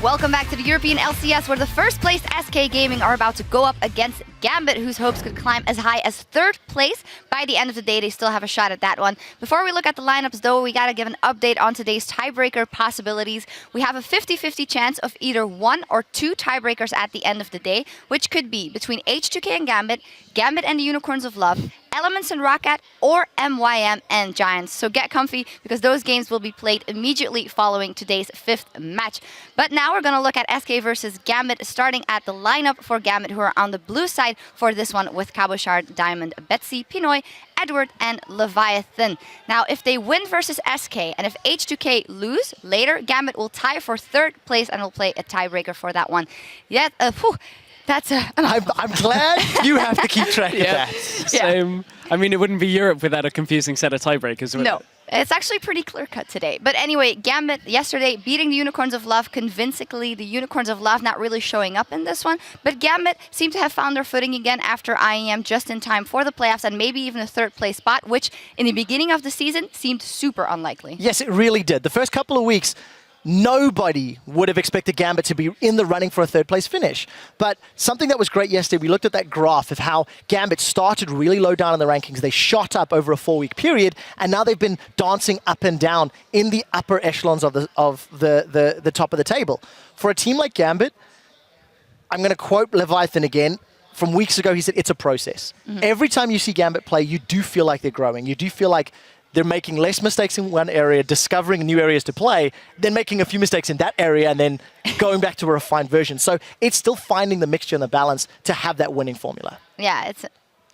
Welcome back to the European LCS, where the first place SK Gaming are about to go up against Gambit, whose hopes could climb as high as 3rd place. By the end of the day, they still have a shot at that one. Before we look at the lineups, though, we gotta give an update on today's tiebreaker possibilities. We have a 50-50 chance of either 1 or 2 tiebreakers at the end of the day, which could be between H2K and Gambit, Gambit and the Unicorns of Love, Elements and Roccat, or MYM and Giants. So get comfy, because those games will be played immediately following today's 5th match. But now we're going to look at SK versus Gambit, starting at the lineup for Gambit, who are on the blue side for this one with Cabochard, Diamond, Betsy, Pinoy, Edward, and Leviathan. Now, if they win versus SK, and if H2K lose later, Gambit will tie for 3rd place and will play a tiebreaker for that one. Yet, that's I'm glad you have to keep track of that. Same. I mean, it wouldn't be Europe without a confusing set of tiebreakers, would it? No. It's actually pretty clear-cut today. But anyway, Gambit yesterday beating the Unicorns of Love convincingly. The Unicorns of Love not really showing up in this one. But Gambit seemed to have found their footing again after IEM just in time for the playoffs and maybe even a 3rd place spot, which in the beginning of the season seemed super unlikely. Yes, it really did. The first couple of weeks, nobody would have expected Gambit to be in the running for a 3rd place finish. But something that was great yesterday, we looked at that graph of how Gambit started really low down in the rankings. They shot up over a 4-week period, and now they've been dancing up and down in the upper echelons of the top of the table. For a team like Gambit, I'm going to quote Leviathan again. From weeks ago, he said, it's a process. Every time you see Gambit play, you do feel like they're growing. You do feel like they're making less mistakes in one area, discovering new areas to play, then making a few mistakes in that area, and then going back to a refined version. So it's still finding the mixture and the balance to have that winning formula. Yeah,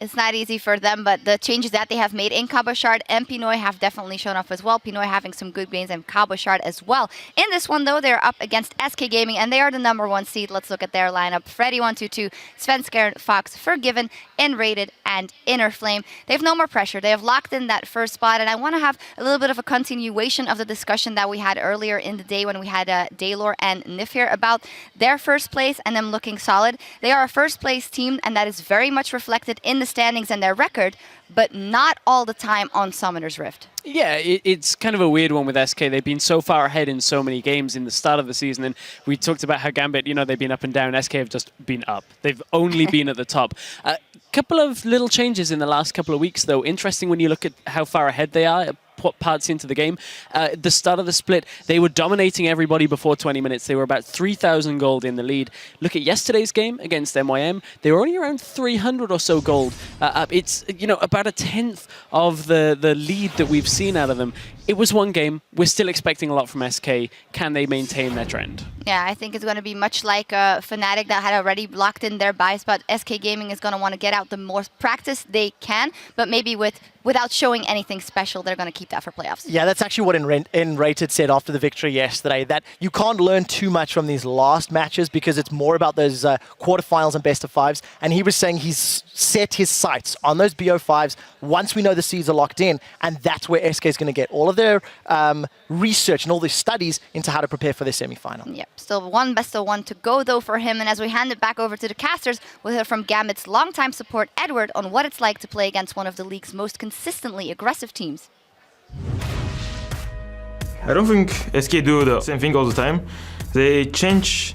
it's not easy for them, but the changes that they have made in Cabochard and Pinoy have definitely shown up as well. Pinoy having some good games and Cabochard as well. In this one, though, they're up against SK Gaming, and they are the #1 seed. Let's look at their lineup. Freddy122, Svenskeren, Fox, Forgiven, Enrated, and Inner Flame. They have no more pressure. They have locked in that first spot, and I want to have a little bit of a continuation of the discussion that we had earlier in the day when we had Daylor and Nifir about their first place and them looking solid. They are a first place team, and that is very much reflected in the standings and their record, but not all the time on Summoner's Rift. Yeah, it's kind of a weird one with SK. They've been so far ahead in so many games in the start of the season, and we talked about how Gambit, you know, they've been up and down. SK have just been up. They've only been at the top. A couple of little changes in the last couple of weeks, though. Interesting when you look at how far ahead they are, parts into the game. At the start of the split, they were dominating everybody before 20 minutes. They were about 3,000 gold in the lead. Look at yesterday's game against MYM. They were only around 300 or so gold. It's, you know, about a 10th of the lead that we've seen out of them. It was one game. We're still expecting a lot from SK. Can they maintain their trend? Yeah, I think it's going to be much like Fnatic that had already locked in their buy spot. SK Gaming is going to want to get out the more practice they can, but maybe without showing anything special, they're going to keep that for playoffs. Yeah, that's actually what Enrated said after the victory yesterday, that you can't learn too much from these last matches because it's more about those quarterfinals and best of fives. And he was saying he's set his sights on those BO5s once we know the seeds are locked in, and that's where SK is going to get all of their research and all their studies into how to prepare for their semi-final. Yep, still one best of 1 to go, though, for him. And as we hand it back over to the casters, we'll hear from Gambit's longtime support, Edward, on what it's like to play against one of the league's most consistently aggressive teams. I don't think SK do the same thing all the time. They change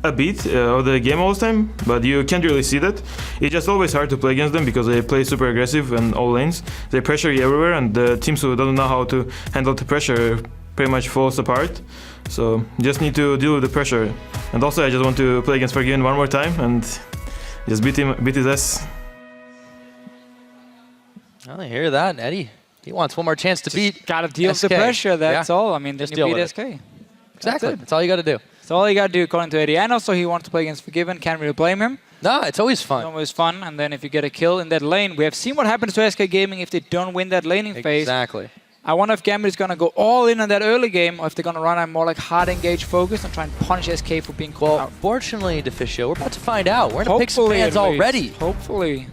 a bit of the game all the time, but you can't really see that. It's just always hard to play against them because they play super aggressive in all lanes. They pressure you everywhere, and the teams who don't know how to handle the pressure pretty much falls apart. So you just need to deal with the pressure. And also I just want to play against Forgiven one more time and just beat his ass. I hear that, Eddie. He wants one more chance to beat. Gotta deal with SK. the pressure, that's Yeah. all. I mean, then Just you deal beat with SK. Exactly. That's all you got to do. That's all you gotta do, according to Eddie. And also, he wants to play against Forgiven. Can't really blame him. No, it's always It's fun. always fun. And then if you get a kill in that lane, we have seen what happens to SK Gaming if they don't win that laning phase. Exactly. I wonder if Gambit is gonna go all in on that early game, or if they're gonna run a more like hard engaged focus and try and punish SK for being caught Well, out. fortunately, Deficio, we're about to find out. We're in a pick some Hopefully, fans at least. already. Hopefully.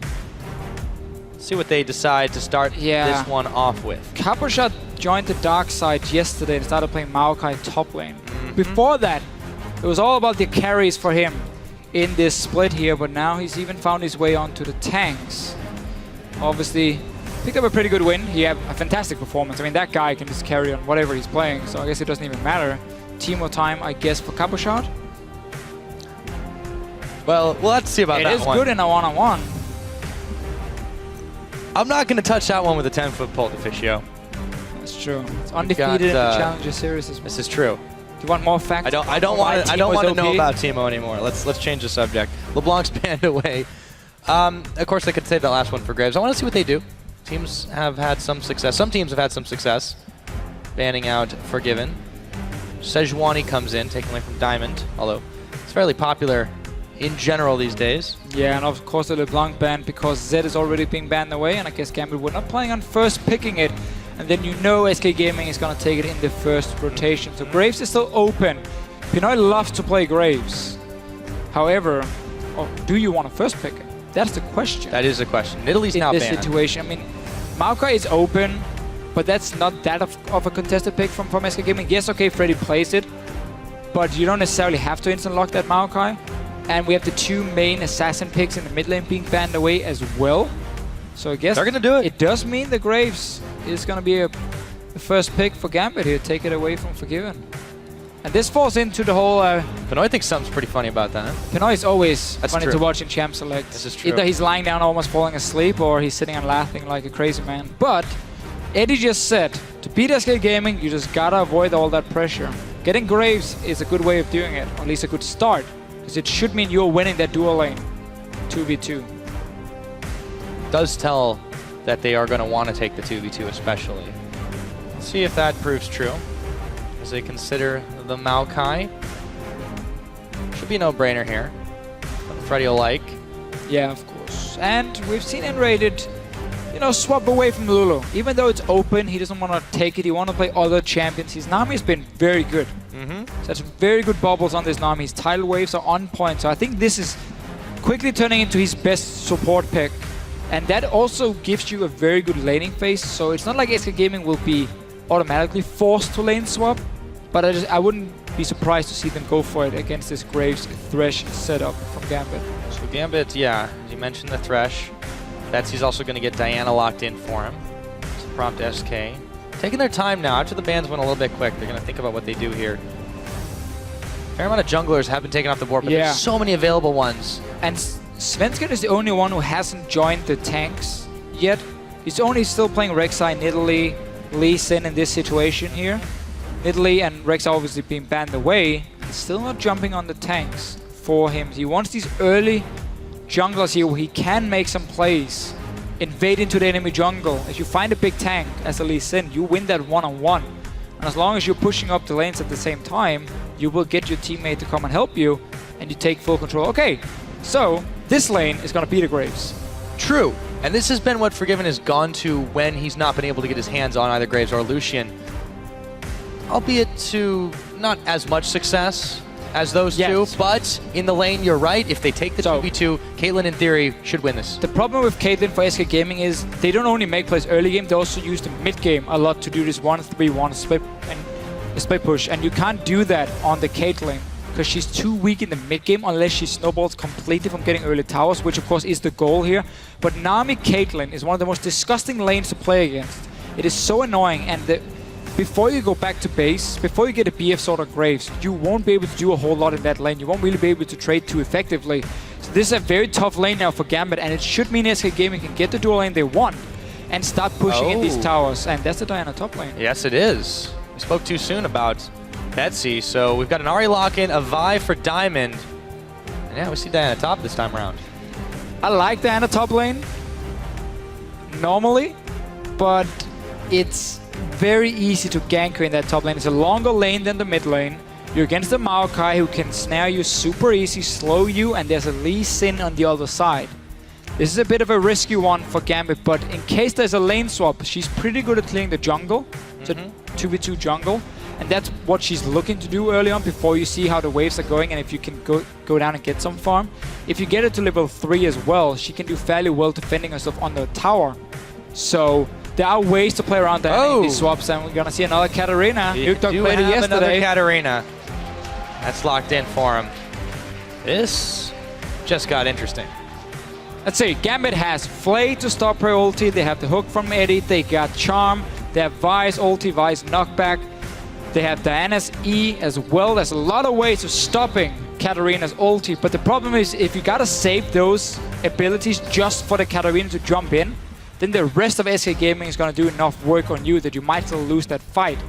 See what they decide to start this one off with. Cabochard joined the dark side yesterday and started playing Maokai top lane. Before that, it was all about the carries for him in this split here, but now he's even found his way onto the tanks. Obviously, picked up a pretty good win. He had a fantastic performance. I mean, that guy can just carry on whatever he's playing, so I guess it doesn't even matter Teemo time, I guess, for Capo Shot. Well, we'll have to see about that one. It is good in a one-on-one. I'm not going to touch that one with a 10-foot pole, Deficio. That's true. It's undefeated in the Challenger Series as well. This is true. Do you want more facts? I don't want to know about Teemo anymore. Let's change the subject. LeBlanc's banned away. Of course, I could save that last one for Graves. I want to see what they do. Teams have had some success. Some teams have had some success banning out Forgiven. Sejuani comes in, taken away from Diamond, although it's fairly popular in general these days. Yeah, and of course the LeBlanc ban because Zed is already being banned away, and I guess Gambit were not planning on first picking it. And then you know SK Gaming is going to take it in the first rotation. So Graves is still open. Pinoy loves to play Graves. However, do you want to first pick it? That's the question. That is the question. Italy's now banned. In this situation, I mean, Maokai is open, but that's not that of a contested pick from SK Gaming. Yes, okay, Freddy plays it, but you don't necessarily have to instant lock that Maokai. And we have the 2 main assassin picks in the mid lane being banned away as well. So I guess they're going to do it. It does mean the Graves is going to be the first pick for Gambit here. Take it away from Forgiven. And this falls into the whole... Pinoy thinks something's pretty funny about that. Pinoy is always funny to watch in Champ Select. This is true. Either he's lying down almost falling asleep or he's sitting and laughing like a crazy man. But Eddie just said, to beat SK Gaming, you just gotta avoid all that pressure. Getting Graves is a good way of doing it, or at least a good start. Because it should mean you're winning that dual lane, 2v2. Does tell that they are going to want to take the 2v2 especially. Let's see if that proves true. As they consider the Maokai. Should be a no-brainer here. Freddy will like. Yeah, of course. And we've seen Enrated, swap away from Lulu. Even though it's open, he doesn't want to take it. He wants to play other champions. His Nami has been very good. Such very good bubbles on this Nami. His tidal waves are on point. So I think this is quickly turning into his best support pick. And that also gives you a very good laning phase. So it's not like SK Gaming will be automatically forced to lane swap. But I wouldn't be surprised to see them go for it against this Graves Thresh setup from Gambit. So Gambit, yeah, as you mentioned the Thresh. Betsy's also going to get Diana locked in for him. To prompt SK. Taking their time now. After the bans went a little bit quick, they're going to think about what they do here. Fair amount of junglers have been taken off the board, but there's so many available ones. And Svensson is the only one who hasn't joined the tanks yet. He's only still playing Rek'Sai, Nidalee, Lee Sin in this situation here. Nidalee and Rek'Sai obviously being banned away. He's still not jumping on the tanks for him. He wants these early junglers here where he can make some plays, invade into the enemy jungle. If you find a big tank as a Lee Sin, you win that one-on-one. And as long as you're pushing up the lanes at the same time, you will get your teammate to come and help you, and you take full control. Okay, so this lane is going to be the Graves. True, and this has been what Forgiven has gone to when he's not been able to get his hands on either Graves or Lucian. Albeit to not as much success as those two, but in the lane, you're right. If they take the 2v2, Caitlyn, in theory, should win this. The problem with Caitlyn for SK Gaming is they don't only make plays early game, they also use the mid game a lot to do this 1-3-1 split push. And you can't do that on the Caitlyn because she's too weak in the mid game unless she snowballs completely from getting early towers, which of course is the goal here. But Nami Caitlyn is one of the most disgusting lanes to play against. It is so annoying, and before you go back to base, before you get a BF Sword or Graves, you won't be able to do a whole lot in that lane. You won't really be able to trade too effectively. So this is a very tough lane now for Gambit, and it should mean SK Gaming can get the dual lane they want and start pushing in these towers. And that's the Diana top lane. Yes, it is. We spoke too soon about Betsy, so we've got an Ahri lock-in, a Vi for Diamond. And yeah, we see Diana top this time around. I like Diana top lane normally, but it's very easy to gank her in that top lane. It's a longer lane than the mid lane. You're against the Maokai who can snare you super easy, slow you, and there's a Lee Sin on the other side. This is a bit of a risky one for Gambit, but in case there's a lane swap, she's pretty good at clearing the jungle. So 2v2 jungle. And that's what she's looking to do early on before you see how the waves are going and if you can go down and get some farm. If you get it to level 3 as well, she can do fairly well defending herself on the tower. So there are ways to play around that in these swaps, and we're gonna see another Katarina. You do have another Katarina. That's locked in for him. This just got interesting. Let's see, Gambit has Flay to stop her ulti, they have the hook from Eddie, they got Charm, they have Vi's ulti, Vi's knockback. They have Diana's E as well. There's a lot of ways of stopping Katarina's ulti, but the problem is if you gotta save those abilities just for the Katarina to jump in, then the rest of SK Gaming is gonna do enough work on you that you might still lose that fight.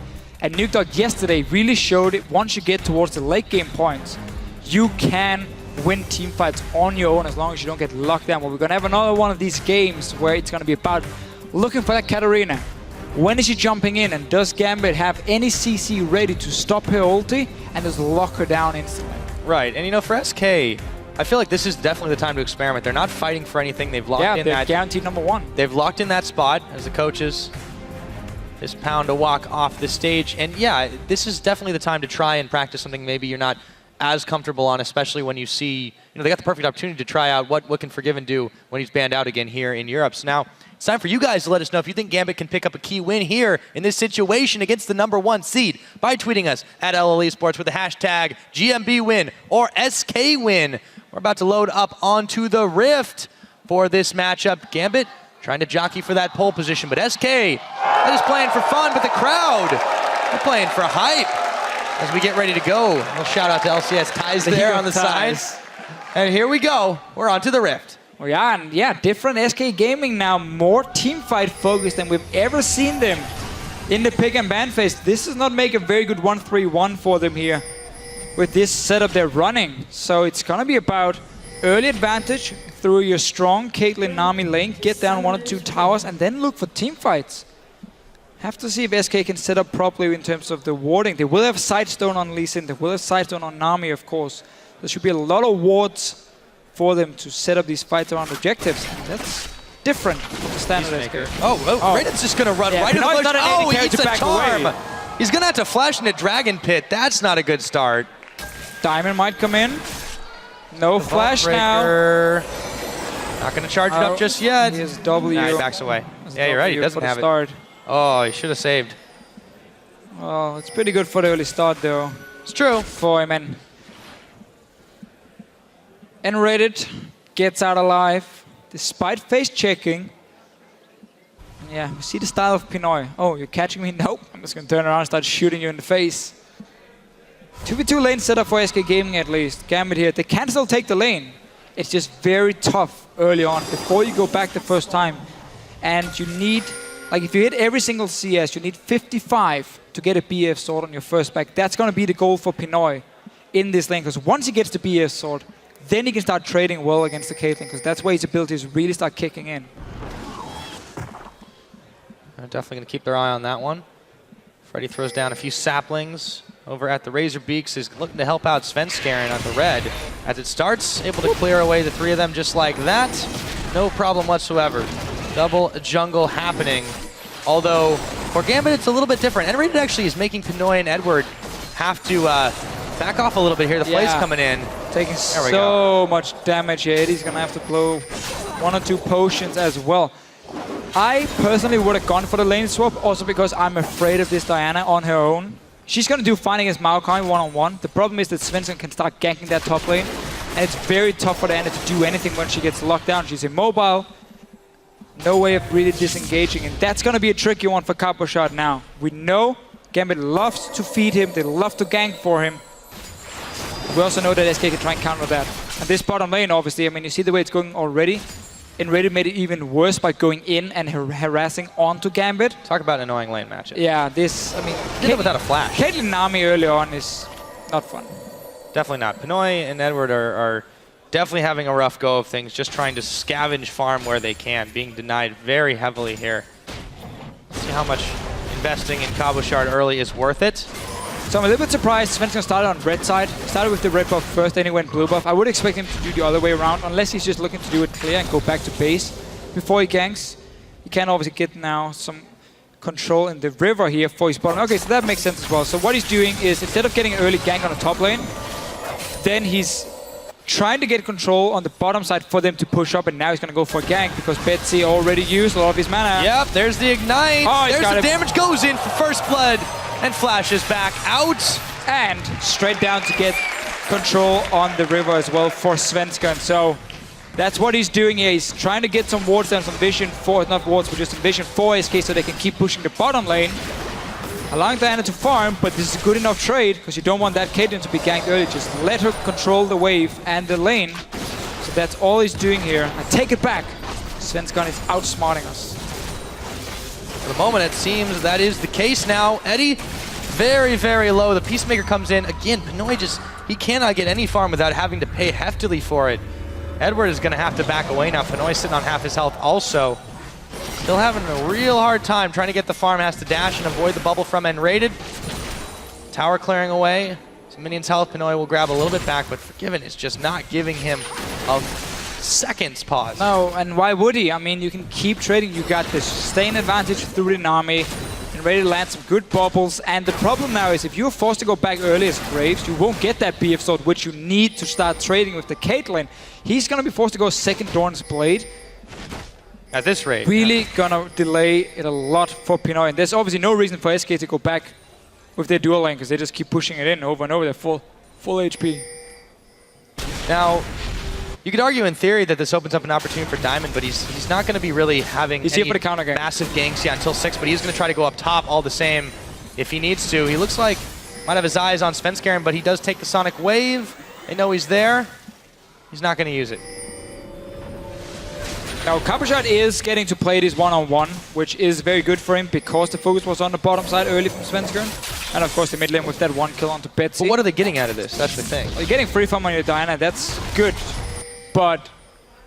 And Nukedog yesterday really showed it. Once you get towards the late game points, you can win team fights on your own as long as you don't get locked down. Well, we're gonna have another one of these games where it's gonna be about looking for that Katarina. When is she jumping in, and does Gambit have any CC ready to stop her ulti and just lock her down instantly? Right, and you know, for SK, I feel like this is definitely the time to experiment. They're not fighting for anything. They've locked in they're that guaranteed #1. They've locked in that spot as the coaches just pound a walk off the stage. And yeah, this is definitely the time to try and practice something maybe you're not as comfortable on, especially when you see, you know, they got the perfect opportunity to try out what can Forgiven do when he's banned out again here in Europe. So now it's time for you guys to let us know if you think Gambit can pick up a key win here in this situation against the #1 seed by tweeting us at LL Esports with the hashtag GMBWin or SKWin. We're about to load up onto the Rift for this matchup. Gambit trying to jockey for that pole position, but SK, they're just playing for fun, but the crowd, they're playing for hype as we get ready to go. A little shout out to LCS Ties there on the side. And here we go. We're on to the Rift. Oh yeah, and yeah, different SK Gaming now, more teamfight focused than we've ever seen them in the pick and ban phase. This does not make a very good 1-3-1 for them here with this setup they're running. So it's gonna be about early advantage through your strong Caitlyn Nami lane, get down 1 or 2 towers, and then look for teamfights. Have to see if SK can set up properly in terms of the warding. They will have Sidestone on Lee Sin, they will have Sidestone on Nami, of course. There should be a lot of wards for them to set up these fights around objectives. And that's different from the standard SK. Oh, Raiden's just going to run right into the bush. Oh, he eats a charm. Away. He's going to have to flash into Dragon Pit. That's not a good start. Diamond might come in. No flash now. Not going to charge it up just yet. He has W. Nah, he backs away. Yeah, you're right. He doesn't have it. Oh, he should have saved. Oh, it's pretty good for the early start, though. It's true. For him. And Reddit gets out alive, despite face checking. Yeah, we see the style of Pinoy. Oh, you're catching me? Nope. I'm just going to turn around and start shooting you in the face. 2v2 lane setup for SK Gaming at least. Gambit here. They can still take the lane. It's just very tough early on before you go back the first time. And you need, like if you hit every single CS, you need 55 to get a BF sword on your first back. That's going to be the goal for Pinoy in this lane. Because once he gets the BF sword, then he can start trading well against the Caitlyn, because that's where his abilities really start kicking in. They're definitely going to keep their eye on that one. Freddy throws down a few saplings over at the Razor Beaks, is looking to help out Svenskeren on the red. As it starts, able to clear away the 3 of them just like that. No problem whatsoever. Double jungle happening. Although, for Gambit, it's a little bit different. And Rated actually is making Pinoy and Edward have to back off a little bit here. The play's coming in. Taking so much damage here. He's going to have to blow 1 or 2 potions as well. I personally would have gone for the lane swap, also because I'm afraid of this Diana on her own. She's going to do fine against Maokai one-on-one. The problem is that Svensson can start ganking that top lane, and it's very tough for Diana to do anything when she gets locked down. She's immobile. No way of really disengaging, and that's going to be a tricky one for Cabochard now. We know Gambit loves to feed him. They love to gank for him. We also know that SK can try and counter that. And this bottom lane, obviously, I mean, you see the way it's going already. And Reddit made it even worse by going in and harassing onto Gambit. Talk about an annoying lane matchup. Yeah, this, I mean... Did it without a flash. Caitlyn Nami early on is not fun. Definitely not. Pinoy and Edward are definitely having a rough go of things, just trying to scavenge farm where they can, being denied very heavily here. Let's see how much investing in Cabochard early is worth it. So I'm a little bit surprised Svensson started on red side. Started with the red buff first, then he went blue buff. I would expect him to do the other way around, unless he's just looking to do it clear and go back to base before he ganks. He can obviously get now some control in the river here for his bottom. Okay, so that makes sense as well. So what he's doing is, instead of getting an early gank on the top lane, then he's trying to get control on the bottom side for them to push up, and now he's going to go for a gank because Betsy already used a lot of his mana. Yep, there's the ignite. Oh, there's the damage goes in for first blood. And flashes back out. And straight down to get control on the river as well for Svensson. So that's what he's doing here. He's trying to get some wards down, some vision for, not wards, but just some vision for SK so they can keep pushing the bottom lane. allowing Diana to farm, but this is a good enough trade because you don't want that Caitlyn to be ganked early. Just let her control the wave and the lane. So that's all he's doing here. I take it back. Svensson is outsmarting us. For the moment, it seems that is the case now. Eddie, very, very low. The Peacemaker comes in. Again, Pinoy he cannot get any farm without having to pay heftily for it. Edward is going to have to back away now. Pinoy sitting on half his health also. Still having a real hard time trying to get the farm. Has to dash and avoid the bubble from N-rated. Tower clearing away. Some minions health. Pinoy will grab a little bit back, but Forgiven is just not giving him a second's pause. No, and why would he? I mean, you can keep trading. You got this sustain advantage through the army. And ready to land some good bubbles. And the problem now is if you're forced to go back early as Graves, you won't get that BF sword, which you need to start trading with the Caitlyn. He's going to be forced to go second Dorn's Blade. At this rate. Really gonna delay it a lot for Pinoy. And there's obviously no reason for SK to go back with their dual lane because they just keep pushing it in over and over. They're full HP. Now, you could argue in theory that this opens up an opportunity for Diamond, but he's not going to be really having he's here for the counter game. Massive ganks until 6, but he's going to try to go up top all the same if he needs to. He looks like might have his eyes on Svenskeren, but he does take the Sonic Wave. They know he's there. He's not going to use it. Now, Coppershot is getting to play this one-on-one, which is very good for him because the focus was on the bottom side early from Svenskeren. And of course, the mid lane with that 1 kill onto Betsy. But what are they getting out of this? That's the thing. Well, you're getting free farm on your Diana, that's good. But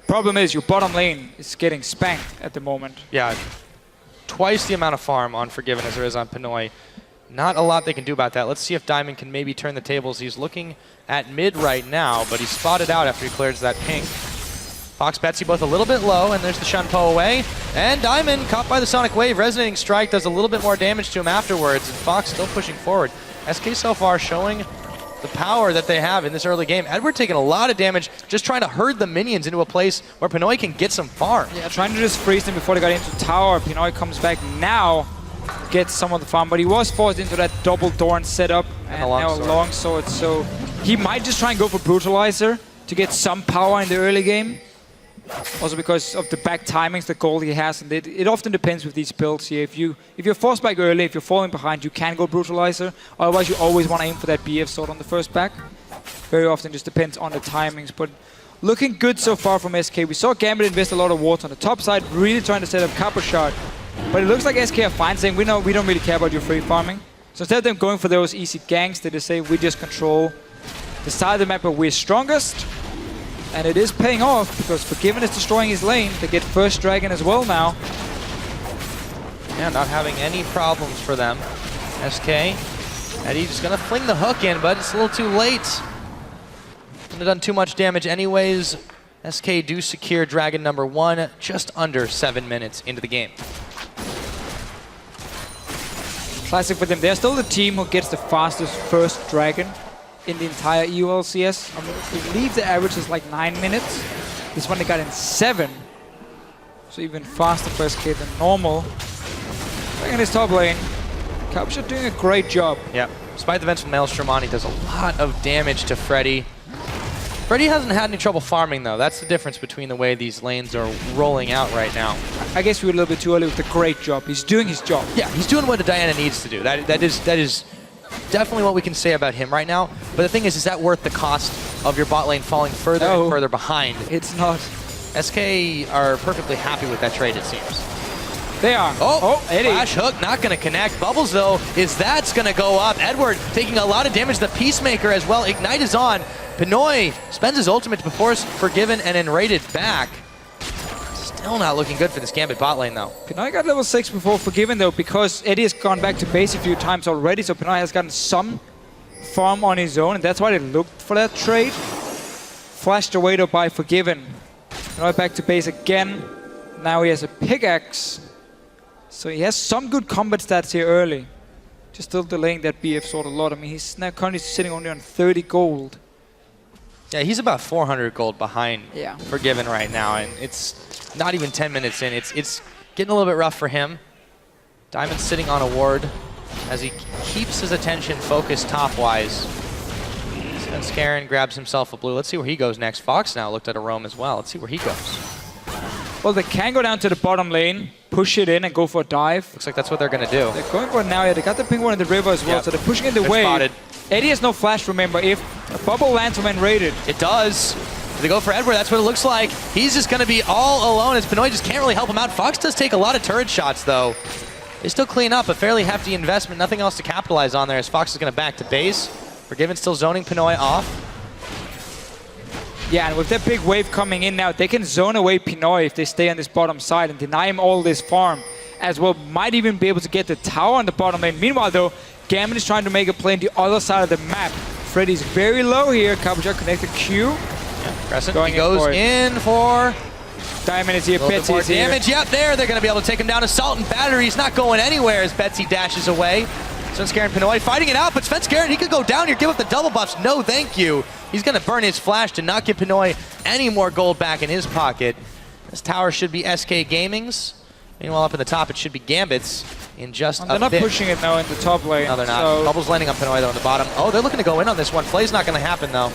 problem is, your bottom lane is getting spanked at the moment. Yeah, twice the amount of farm on Forgiven as there is on Pinoy. Not a lot they can do about that. Let's see if Diamond can maybe turn the tables. He's looking at mid right now, but he's spotted out after he clears that pink. Fox, Betsy both a little bit low, and there's the Shunpo away. And Diamond, caught by the Sonic Wave. Resonating Strike does a little bit more damage to him afterwards, and Fox still pushing forward. SK so far showing the power that they have in this early game. Edward taking a lot of damage, just trying to herd the minions into a place where Pinoy can get some farm. Yeah, trying to just freeze them before they got into tower. Pinoy comes back now, gets some of the farm, but he was forced into that double Dorn setup and now a longsword. So he might just try and go for Brutalizer to get some power in the early game. Also because of the back timings, the gold he has, and it often depends with these builds here. If you're forced back early, if you're falling behind, you can go Brutalizer. Otherwise, you always want to aim for that BF sword on the first back. Very often just depends on the timings, but looking good so far from SK. We saw Gambit invest a lot of wards on the top side, really trying to set up Copper Shot. But it looks like SK are fine, saying we don't really care about your free farming. So instead of them going for those easy ganks, they just say we just control the side of the map where we're strongest. And it is paying off because Forgiven is destroying his lane. They get first dragon as well now. Yeah, not having any problems for them. SK. Eddie just gonna fling the hook in, but it's a little too late. Couldn't have done too much damage anyways. SK do secure dragon number 1 just under 7 minutes into the game. Classic for them. They're still the team who gets the fastest first dragon in the entire EU LCS. I believe the average is like 9 minutes. This one they got in 7. So even faster for SK than normal. Back in his top lane. Coppershot doing a great job. Yeah, despite the vents from Maelstrom on, he does a lot of damage to Freddy. Freddy hasn't had any trouble farming though. That's the difference between the way these lanes are rolling out right now. I guess we were a little bit too early with the great job. He's doing his job. Yeah, he's doing what a Diana needs to do. That is definitely what we can say about him right now. But the thing is that worth the cost of your bot lane falling further and further behind? It's not. SK are perfectly happy with that trade, it seems. They are. Oh, Eddie. Flash hook, not going to connect. Bubbles, though, that's going to go up. Edward taking a lot of damage. The Peacemaker as well. Ignite is on. Pinoy spends his ultimate before it's Forgiven and then raided back. Still not looking good for this Gambit bot lane, though. Pinoy got level 6 before Forgiven, though, because Eddie has gone back to base a few times already, so Pinoy has gotten some farm on his own, and that's why they looked for that trade. Flashed away, though, by Forgiven. Pinoy back to base again. Now he has a pickaxe. So he has some good combat stats here early. Just still delaying that BF sword a lot. I mean, he's now currently sitting only on 30 gold. Yeah, he's about 400 gold behind Forgiven right now, and it's not even 10 minutes in. It's getting a little bit rough for him. Diamond sitting on a ward as he keeps his attention focused top-wise. Svenskeren grabs himself a blue. Let's see where he goes next. Fox now looked at a roam as well. Let's see where he goes. Well, they can go down to the bottom lane, push it in, and go for a dive. Looks like that's what they're going to do. They're going for it now. Yeah, they got the ping one in the river as well, so they're pushing in the wave. Spotted. Eddie has no flash, remember. If a bubble lands when raided. It does. They go for Edward, that's what it looks like. He's just going to be all alone as Pinoy just can't really help him out. Fox does take a lot of turret shots, though. They still clean up a fairly hefty investment. Nothing else to capitalize on there as Fox is going to back to base. Forgiven still zoning Pinoy off. Yeah, and with that big wave coming in now, they can zone away Pinoy if they stay on this bottom side and deny him all this farm as well. Might even be able to get the tower on the bottom lane. Meanwhile, though, Gambit is trying to make a play on the other side of the map. Freddy's very low here. Cabochard connected Q. Crescent goes in for Diamond is here, Betsy is here. Damage, yep, there. They're going to be able to take him down. Assault and Battery. He's not going anywhere as Betsy dashes away. Svenskeren and Pinoy fighting it out, but Svenskeren, he could go down here, give up the double buffs. No, thank you. He's going to burn his flash to not give Pinoy any more gold back in his pocket. This tower should be SK Gaming's. Meanwhile, up in the top, it should be Gambit's in just a bit. They're not pushing it now in the top lane. No, they're not. So Bubble's landing on Pinoy, though, on the bottom. Oh, they're looking to go in on this one. Play's not going to happen, though.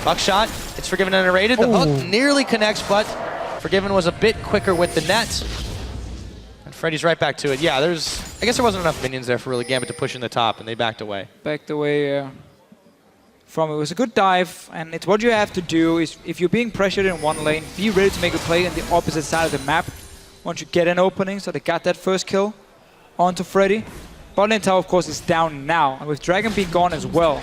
Buckshot, it's Forgiven and Rated. The hook nearly connects, but Forgiven was a bit quicker with the net. And Freddy's right back to it. Yeah, I guess there wasn't enough minions there for really Gambit to push in the top, and they backed away. Backed away from it. It was a good dive, and it's what you have to do is if you're being pressured in one lane, be ready to make a play on the opposite side of the map once you get an opening. So they got that first kill onto Freddy. Bot lane tower, of course, is down now, and with Dragon being gone as well,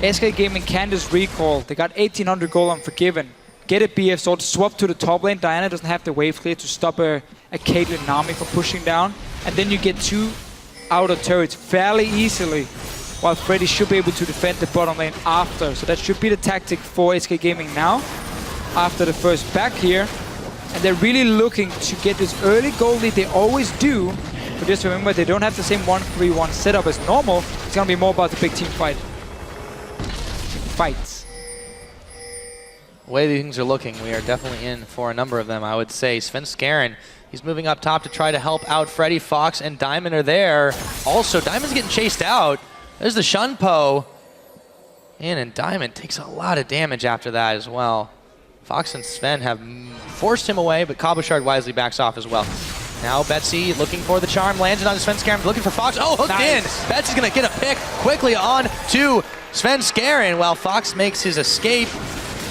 SK Gaming can just recall. They got 1800 gold on Forgiven. Get a BF sword, swap to the top lane. Diana doesn't have the wave clear to stop a Caitlyn Nami from pushing down. And then you get 2 outer turrets fairly easily, while Freddy should be able to defend the bottom lane after. So that should be the tactic for SK Gaming now, after the first back here. And they're really looking to get this early gold lead. They always do. But just remember, they don't have the same 1-3-1 setup as normal. It's going to be more about the big team fight. Fights. The way things are looking, we are definitely in for a number of them, I would say. Svenskeren, he's moving up top to try to help out Freddy. Fox and Diamond are there. Also, Diamond's getting chased out. There's the Shunpo. And Diamond takes a lot of damage after that as well. Fox and Sven have forced him away, but Cabochard wisely backs off as well. Now Betsy looking for the charm, lands it on Svenskeren, looking for Fox. Oh, hooked in. Betsy's going to get a pick quickly on to Svenskeren while Fox makes his escape.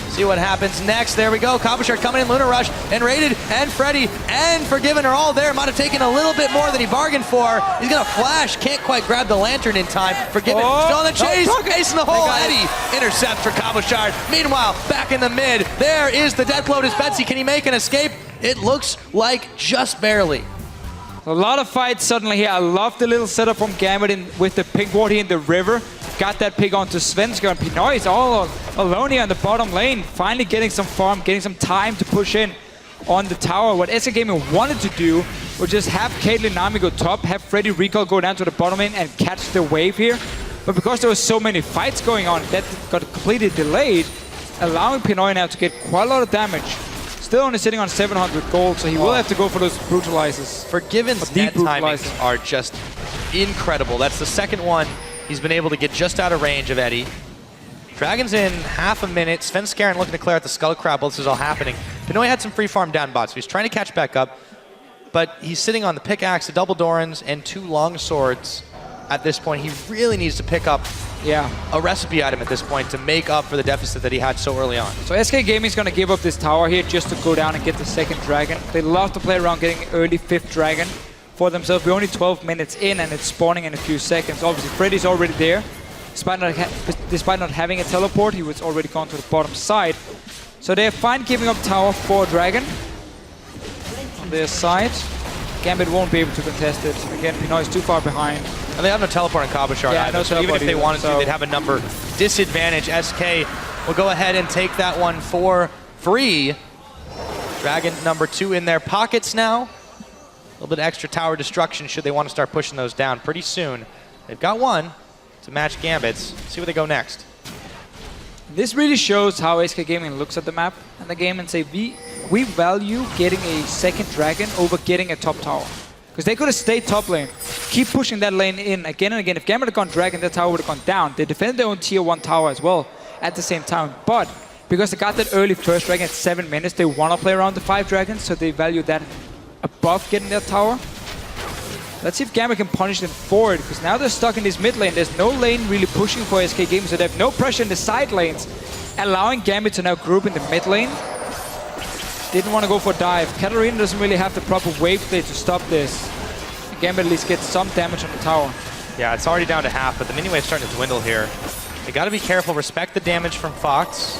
See what happens next. There we go. Cabochard coming in, Lunar Rush, and Rated, and Freddy, and Forgiven are all there. Might have taken a little bit more than he bargained for. He's going to flash. Can't quite grab the lantern in time. Forgiven still on the chase. Ace in the hole. Eddie intercepts for Cabochard. Meanwhile, back in the mid, there is the death blow. Does Betsy, can he make an escape? It looks like just barely. A lot of fights suddenly here. I love the little setup from Gambit with the pig ward here in the river. Got that pig onto Svenskeren, and Pinoy is all alone here on the bottom lane. Finally getting some farm, getting some time to push in on the tower. What SK Gaming wanted to do was just have Caitlyn Nami go top, have Freddy Recall go down to the bottom lane and catch the wave here. But because there was so many fights going on, that got completely delayed, allowing Pinoy now to get quite a lot of damage. Still only sitting on 700 gold, so he will have to go for those brutalizers. Forgiven's net timings are just incredible. That's the second one he's been able to get just out of range of Eddie. Dragon's in half a minute. Svenskeren looking to clear out the Skull Crab while this is all happening. Pinoy had some free farm down bot, so he's trying to catch back up. But he's sitting on the pickaxe, the double Dorans, and 2 long swords at this point. He really needs to pick up a recipe item at this point to make up for the deficit that he had so early on. So SK Gaming is going to give up this tower here just to go down and get the second dragon. They love to play around getting early 5th dragon for themselves. We're only 12 minutes in and it's spawning in a few seconds. Obviously, Freddy's already there. Despite not having a teleport, he was already gone to the bottom side. So they're fine giving up tower for dragon on their side. Gambit won't be able to contest it. Again, Pinoy is too far behind. And they have no teleport on Cabochard either, so even if they wanted to, they'd have a number disadvantage. SK will go ahead and take that one for free. Dragon number 2 in their pockets now. A little bit of extra tower destruction should they want to start pushing those down pretty soon. They've got one to match Gambit's. See where they go next. This really shows how SK Gaming looks at the map and the game and say, we value getting a second dragon over getting a top tower. Because they could have stayed top lane, keep pushing that lane in again and again. If Gambit had gone dragon, that tower would have gone down. They defended their own tier 1 tower as well at the same time. But Because they got that early first dragon at 7 minutes, they want to play around the 5 dragons, so they value that above getting their tower. Let's see if Gambit can punish them for it, because now they're stuck in this mid lane. There's no lane really pushing for SK Gaming, so they have no pressure in the side lanes, allowing Gambit to now group in the mid lane. Didn't want to go for a dive. Katarina doesn't really have the proper wave play to stop this. Gambit at least gets some damage on the tower. Yeah, it's already down to half, but the mini wave's starting to dwindle here. They got to be careful, respect the damage from Fox.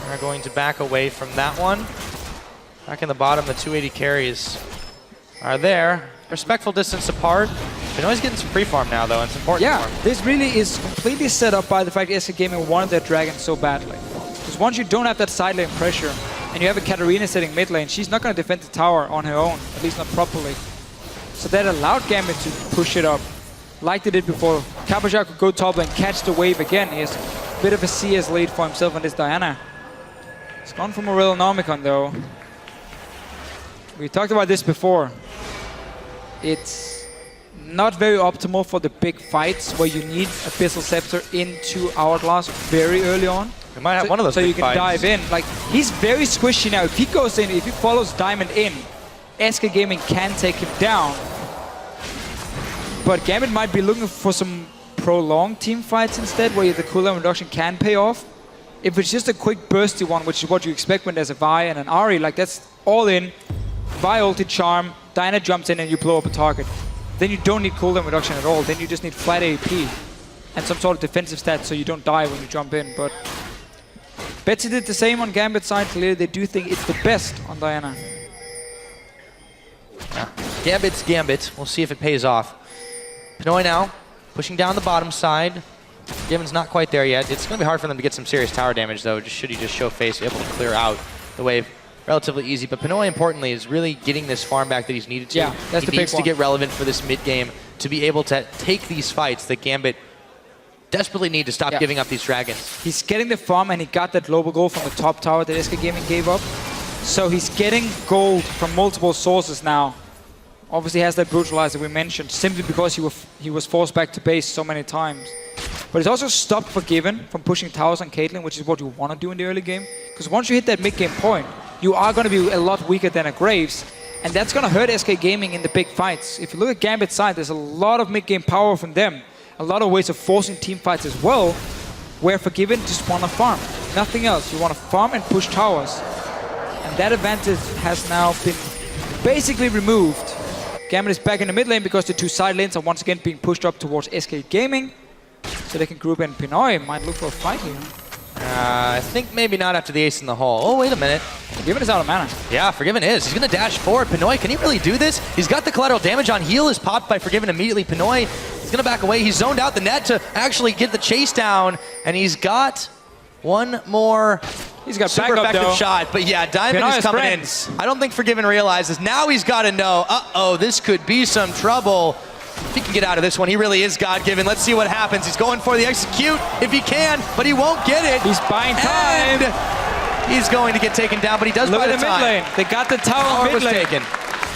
They're going to back away from that one. Back in the bottom, the 280 carries are there. Respectful distance apart. Pinoy's getting some free farm now, though, and it's important for him. This really is completely set up by the fact SK Gaming wanted their dragon so badly. Because once you don't have that side lane pressure, and you have a Katarina sitting mid lane, she's not going to defend the tower on her own, at least not properly. So that allowed Gambit to push it up, like they did before. Kabajak could go top lane, catch the wave again. He has a bit of a CS lead for himself on this Diana. It's gone for Morel Nomicon, though. We talked about this before. It's not very optimal for the big fights where you need Abyssal Scepter into Hourglass very early on. We might have one of those so big you can fights. dive in. Like, he's very squishy now. If he goes in, if he follows Diamond in, SK Gaming can take him down. But Gambit might be looking for some prolonged team fights instead, where the cooldown reduction can pay off. If it's just a quick bursty one, which is what you expect when there's a Vi and an Ahri, like that's all in. Vi ulti charm, Diana jumps in and you blow up a target. Then you don't need cooldown reduction at all. Then you just need flat AP and some sort of defensive stats so you don't die when you jump in. But Betsy did the same on Gambit's side. Clearly they do think it's the best on Diana. Gambit's Gambit. We'll see if it pays off. Pinoy now pushing down the bottom side. Given's not quite there yet. It's going to be hard for them to get some serious tower damage, though. Should he just show face, able to clear out the wave relatively easy. But Pinoy, importantly, is really getting this farm back that he's needed to. Yeah, that's the big one. He needs to get relevant for this mid game to be able to take these fights that Gambit desperately need to stop giving up these dragons. He's getting the farm, and he got that global gold from the top tower that SK Gaming gave up. So he's getting gold from multiple sources now. Obviously has that brutalizer we mentioned, simply because he was forced back to base so many times. But it's also stopped Forgiven from pushing towers on Caitlyn, which is what you want to do in the early game. Because once you hit that mid-game point, you are going to be a lot weaker than a Graves. And that's going to hurt SK Gaming in the big fights. If you look at Gambit's side, there's a lot of mid-game power from them. A lot of ways of forcing team fights as well, where Forgiven just want to farm. Nothing else. You want to farm and push towers. And that advantage has now been basically removed. Gambit is back in the mid lane because the two side lanes are once again being pushed up towards SK Gaming. So they can group in. Pinoy might look for a fight here. I think maybe not after the ace in the hole. Oh, wait a minute. Forgiven is out of mana. Yeah, Forgiven is. He's going to dash forward. Pinoy, can he really do this? He's got the collateral damage on. Heal is popped by Forgiven immediately. Pinoy is going to back away. He's zoned out the net to actually get the chase down. And he's got one more super effective shot. But yeah, Diamond is coming in. I don't think Forgiven realizes. Now he's got to know, uh-oh, this could be some trouble. If he can get out of this one, he really is God-given. Let's see what happens. He's going for the execute if he can, but he won't get it. He's buying time. And he's going to get taken down, but he does buy the time. Look at the mid lane. They got the tower mid lane. Taken.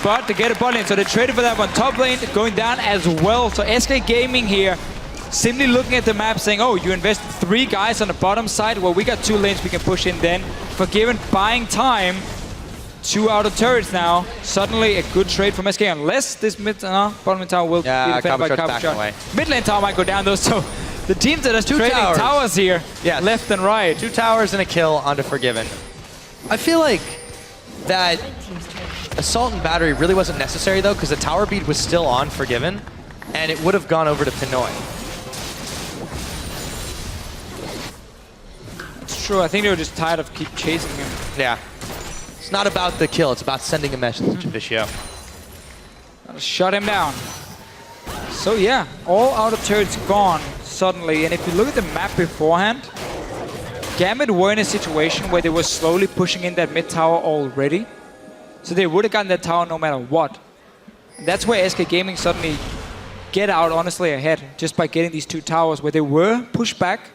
But to get a bot lane, so they traded for that one. Top lane going down as well. So SK Gaming here, simply looking at the map saying, oh, you invested 3 guys on the bottom side. Well, we got 2 lanes we can push in then. Forgiven buying time. 2 outer turrets now. Suddenly a good trade from SK, unless this bottom lane tower will be defended by Kabachak. Mid lane tower might go down though, so the teams that are trading towers here, left and right. 2 towers and a kill onto Forgiven. I feel like that Assault and Battery really wasn't necessary though, because the tower bead was still on Forgiven, and it would have gone over to Pinoy. It's true, I think they were just tired of keep chasing him. Yeah. It's not about the kill, it's about sending a message to Vishio. Shut him down. So yeah, all outer turrets gone suddenly, and if you look at the map beforehand, Gambit were in a situation where they were slowly pushing in that mid tower already. So they would have gotten that tower no matter what. And that's where SK Gaming suddenly get out honestly ahead, just by getting these 2 towers where they were pushed back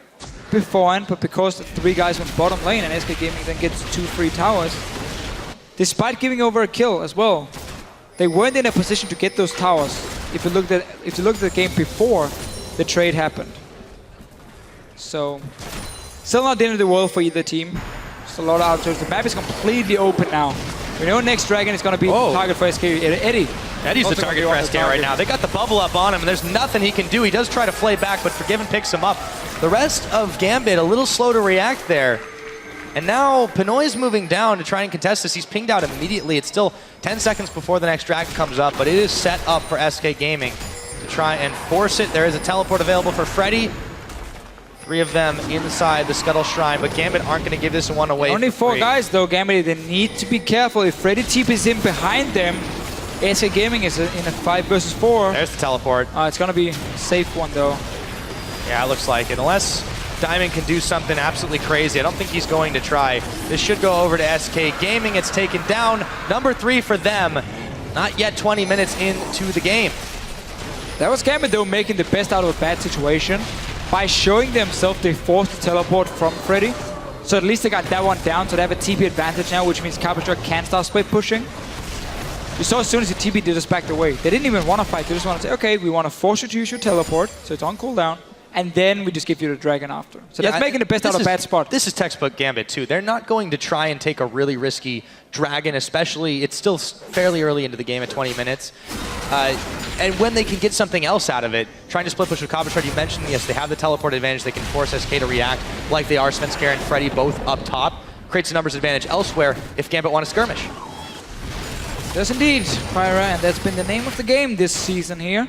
beforehand, but because the 3 guys went bottom lane and SK Gaming then gets 2 free towers, despite giving over a kill as well, they weren't in a position to get those towers. If you looked at the game before the trade happened. So Still not the end of the world for either team. Just a lot of outros. The map is completely open now. We know next Dragon is going to be the target for SK. Eddie. Eddie's the target for SK right now. They got the bubble up on him, and there's nothing he can do. He does try to flay back, but Forgiven picks him up. The rest of Gambit a little slow to react there. And now Pinoy's moving down to try and contest this. He's pinged out immediately. It's still 10 seconds before the next Dragon comes up, but it is set up for SK Gaming to try and force it. There is a teleport available for Freddy. 3 of them inside the Scuttle Shrine, but Gambit aren't going to give this one away. Only 4 guys though, Gambit. They need to be careful. If Freddy TP's in behind them, SK Gaming is in a 5 versus 4. There's the teleport. It's going to be a safe one though. Yeah, it looks like it. Unless Diamond can do something absolutely crazy, I don't think he's going to try. This should go over to SK Gaming. It's taken down. Number 3 for them. Not yet 20 minutes into the game. That was Gambit though, making the best out of a bad situation. By showing themselves, they forced the teleport from Freddy. So at least they got that one down, so they have a TP advantage now, which means Capital can start split pushing. You saw as soon as the TP, they just backed away. They didn't even want to fight, they just want to say, okay, we want to force you to use your teleport, so it's on cooldown, and then we just give you the Dragon after. So that's making the best out of a bad spot. This is textbook Gambit too. They're not going to try and take a really risky Dragon, especially, it's still fairly early into the game at 20 minutes. And when they can get something else out of it, trying to split push with Cobblestard, you mentioned, yes, they have the teleport advantage. They can force SK to react like they are. Svenskar and Freddy both up top. Creates a numbers advantage elsewhere if Gambit want to skirmish. Yes, indeed, Pyra, and that's been the name of the game this season here.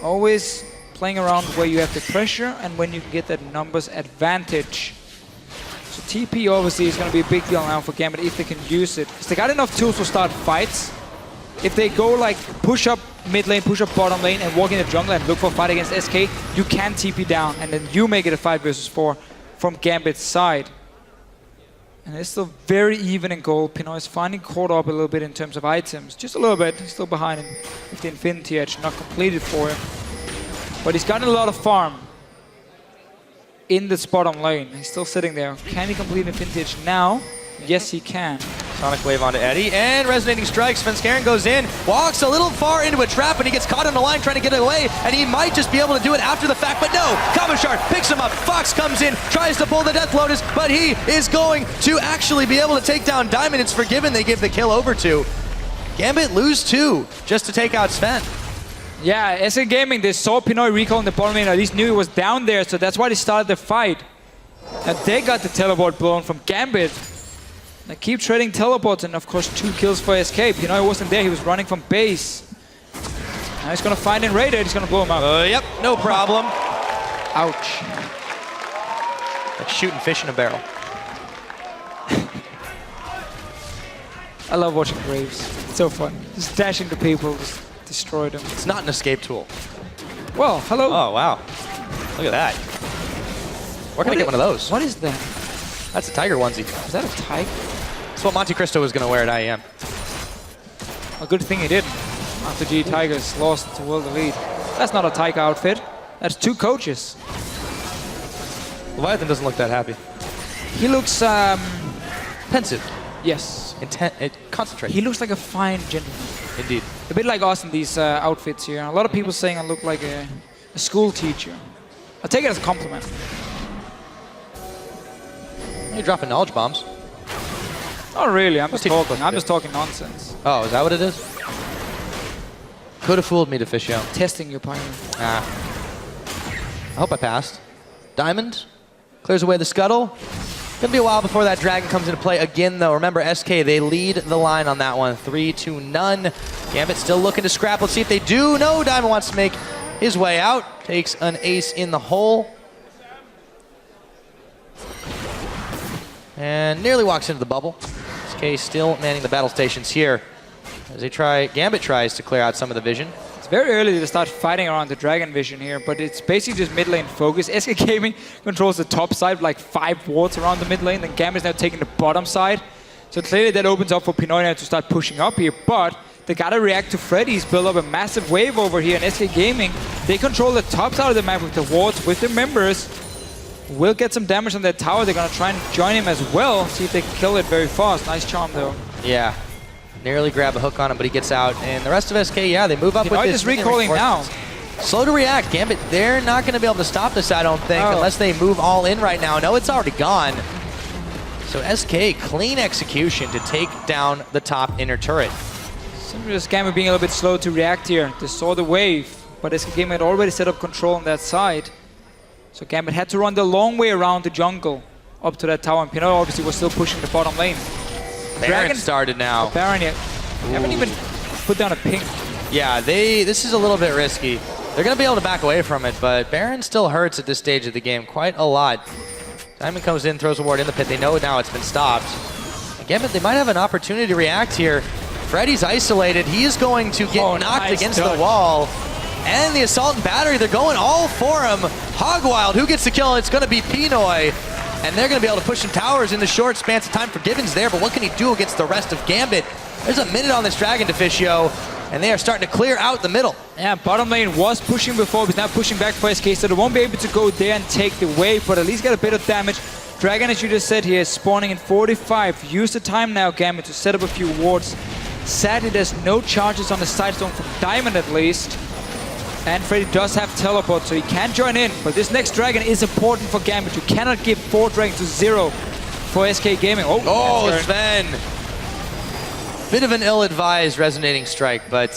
Always playing around where you have the pressure and when you can get that numbers advantage. So TP obviously is going to be a big deal now for Gambit if they can use it. Because they got enough tools to start fights. If they go like push up mid lane, push up bottom lane, and walk in the jungle and look for a fight against SK, you can TP down, and then you make it a 5 versus 4 from Gambit's side. And it's still very even in gold. Pinoy is finally caught up a little bit in terms of items. Just a little bit. He's still behind him with the Infinity Edge, not completed for him. But he's gotten a lot of farm in the bottom lane. He's still sitting there. Can he complete Infinity Edge now? Yes, he can. Sonic Wave onto Eddie, and Resonating Strike. Svenskaren goes in, walks a little far into a trap, and he gets caught on the line trying to get away, and he might just be able to do it after the fact, but no! Cobblestard picks him up, Fox comes in, tries to pull the Death Lotus, but he is going to actually be able to take down Diamond. It's Forgiven they give the kill over to. Gambit lose 2 just to take out Sven. Yeah, SK Gaming, they saw Pinoy recall in the bottom lane, at least knew he was down there, so that's why they started the fight. And they got the teleport blown from Gambit. They keep trading teleports, and of course 2 kills for SK. Pinoy wasn't there, he was running from base. Now he's gonna find and Raider, he's gonna blow him up. Yep, no problem. Ouch. Like shooting fish in a barrel. I love watching Graves. It's so fun. Just dashing to people, just destroy them. It's not an escape tool. Well, hello. Oh, wow. Look at that. Where can I get one of those? What is that? That's a tiger onesie. Is that a tiger? That's what Monte Cristo was going to wear at IEM. A good thing he did. After G Tigers lost to World Elite. That's not a tiger outfit. That's 2 coaches. Leviathan doesn't look that happy. He looks, Pensive. yes. Concentrated. He looks like a fine gentleman. Indeed. A bit like us in these outfits here. A lot of people saying I look like a school teacher. I'll take it as a compliment. You're dropping knowledge bombs. Not really, I'm just talking. I'm do? just talking nonsense. Oh, is that what it is? Could have fooled me to fish out. Testing your power. Ah. I hope I passed. Diamond clears away the scuttle. Gonna be a while before that dragon comes into play again, though. Remember, SK, they lead the line on that one. 3-0. Gambit still looking to scrap. Let's see if they do. No, Diamond wants to make his way out. Takes an ace in the hole. And nearly walks into the bubble. SK still manning the battle stations here. As they try, Gambit tries to clear out some of the vision. It's very early to start fighting around the dragon vision here, but it's basically just mid lane focus. SK Gaming controls the top side with like 5 wards around the mid lane, then Gambit's now taking the bottom side. So clearly that opens up for Pinoy now to start pushing up here, but they gotta react to Freddy's build up a massive wave over here, and SK Gaming, they control the top side of the map with the wards, with their members. Will get some damage on that tower. They're gonna try and join him as well, see if they can kill it very fast. Nice charm though. Yeah. Nearly grab a hook on him, but he gets out. And the rest of SK, yeah, they move up with this. Just recalling now. slow to react. Gambit, they're not going to be able to stop this, I don't think, unless they move all in right now. No, it's already gone. So SK, clean execution to take down the top inner turret. Simply just Gambit being a little bit slow to react here. They saw the wave, but SK Gaming had already set up control on that side. So Gambit had to run the long way around the jungle up to that tower, and Pinoy obviously was still pushing the bottom lane. Baron started now. Baron yet. They haven't even put down a ping. Yeah, this is a little bit risky. They're going to be able to back away from it, but Baron still hurts at this stage of the game quite a lot. Diamond comes in, throws a ward in the pit. They know now it's been stopped. Again, but they might have an opportunity to react here. Freddy's isolated. He is going to get knocked against the wall. And the Assault and Battery, they're going all for him. Hogwild, who gets the kill? It's going to be Pinoy. And they're going to be able to push some towers in the short spans of time. Forgiven's there, but what can he do against the rest of Gambit? There's a minute on this Dragon Deficio, and they are starting to clear out the middle. Yeah, bottom lane was pushing before, but now pushing back for SK, so they won't be able to go there and take the wave, but at least get a bit of damage. Dragon, as you just said here, is spawning in 45. Use the time now, Gambit, to set up a few wards. Sadly, there's no charges on the side zone from Diamond at least. And Freddy does have teleport, so he can join in. But this next Dragon is important for Gambit. You cannot give 4 Dragons to 0 for SK Gaming. Oh, Sven! Bit of an ill-advised resonating strike, but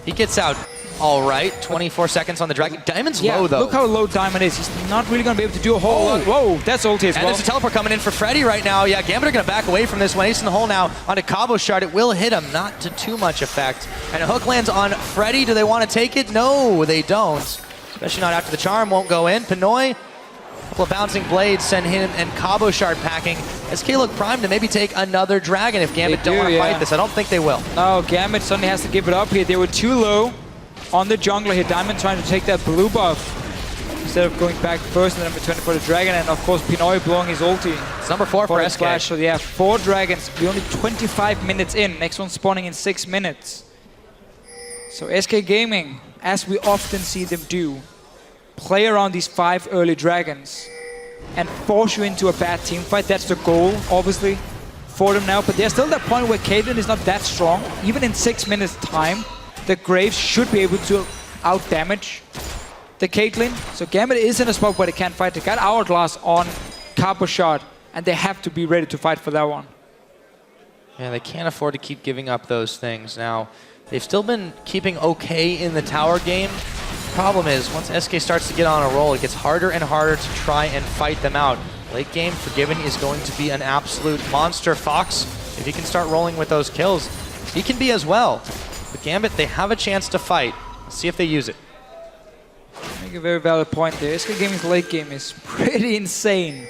he gets out all right. 24 seconds on the Dragon. Diamond's low, though. Look how low Diamond is. He's not really going to be able to do a whole lot. Whoa, that's ulti as well. And there's a teleport coming in for Freddy right now. Yeah, Gambit are going to back away from this one. Ace in the hole now onto Cabo Shard. It will hit him, not to too much effect. And a hook lands on Freddy. Do they want to take it? No, they don't. Especially not after the charm won't go in. Pinoy, a couple of bouncing blades send him and Cabo Shard packing. SK look primed to maybe take another Dragon if Gambit don't want to fight this. I don't think they will. No, Gambit suddenly has to give it up here. They were too low on the jungler here. Diamond trying to take that blue buff instead of going back first and then returning for the Dragon. And of course, Pinoy blowing his ulti. It's number 4 for SK. Splash. So yeah, 4 Dragons. We're only 25 minutes in. Next one spawning in 6 minutes. So SK Gaming, as we often see them do, play around these 5 early Dragons and force you into a bad team fight. That's the goal, obviously, for them now. But there's still that point where Caitlyn is not that strong. Even in 6 minutes time, the Graves should be able to out-damage the Caitlyn. So Gambit is in a spot where they can't fight. They got Hourglass on Cabo Shard, and they have to be ready to fight for that one. Yeah, they can't afford to keep giving up those things. Now, they've still been keeping okay in the tower game. Problem is, once SK starts to get on a roll, it gets harder and harder to try and fight them out. Late game, Forgiven is going to be an absolute monster. Fox, if he can start rolling with those kills, he can be as well. But Gambit, they have a chance to fight. Let's see if they use it. Make a very valid point there. SK Gaming's late game is pretty insane.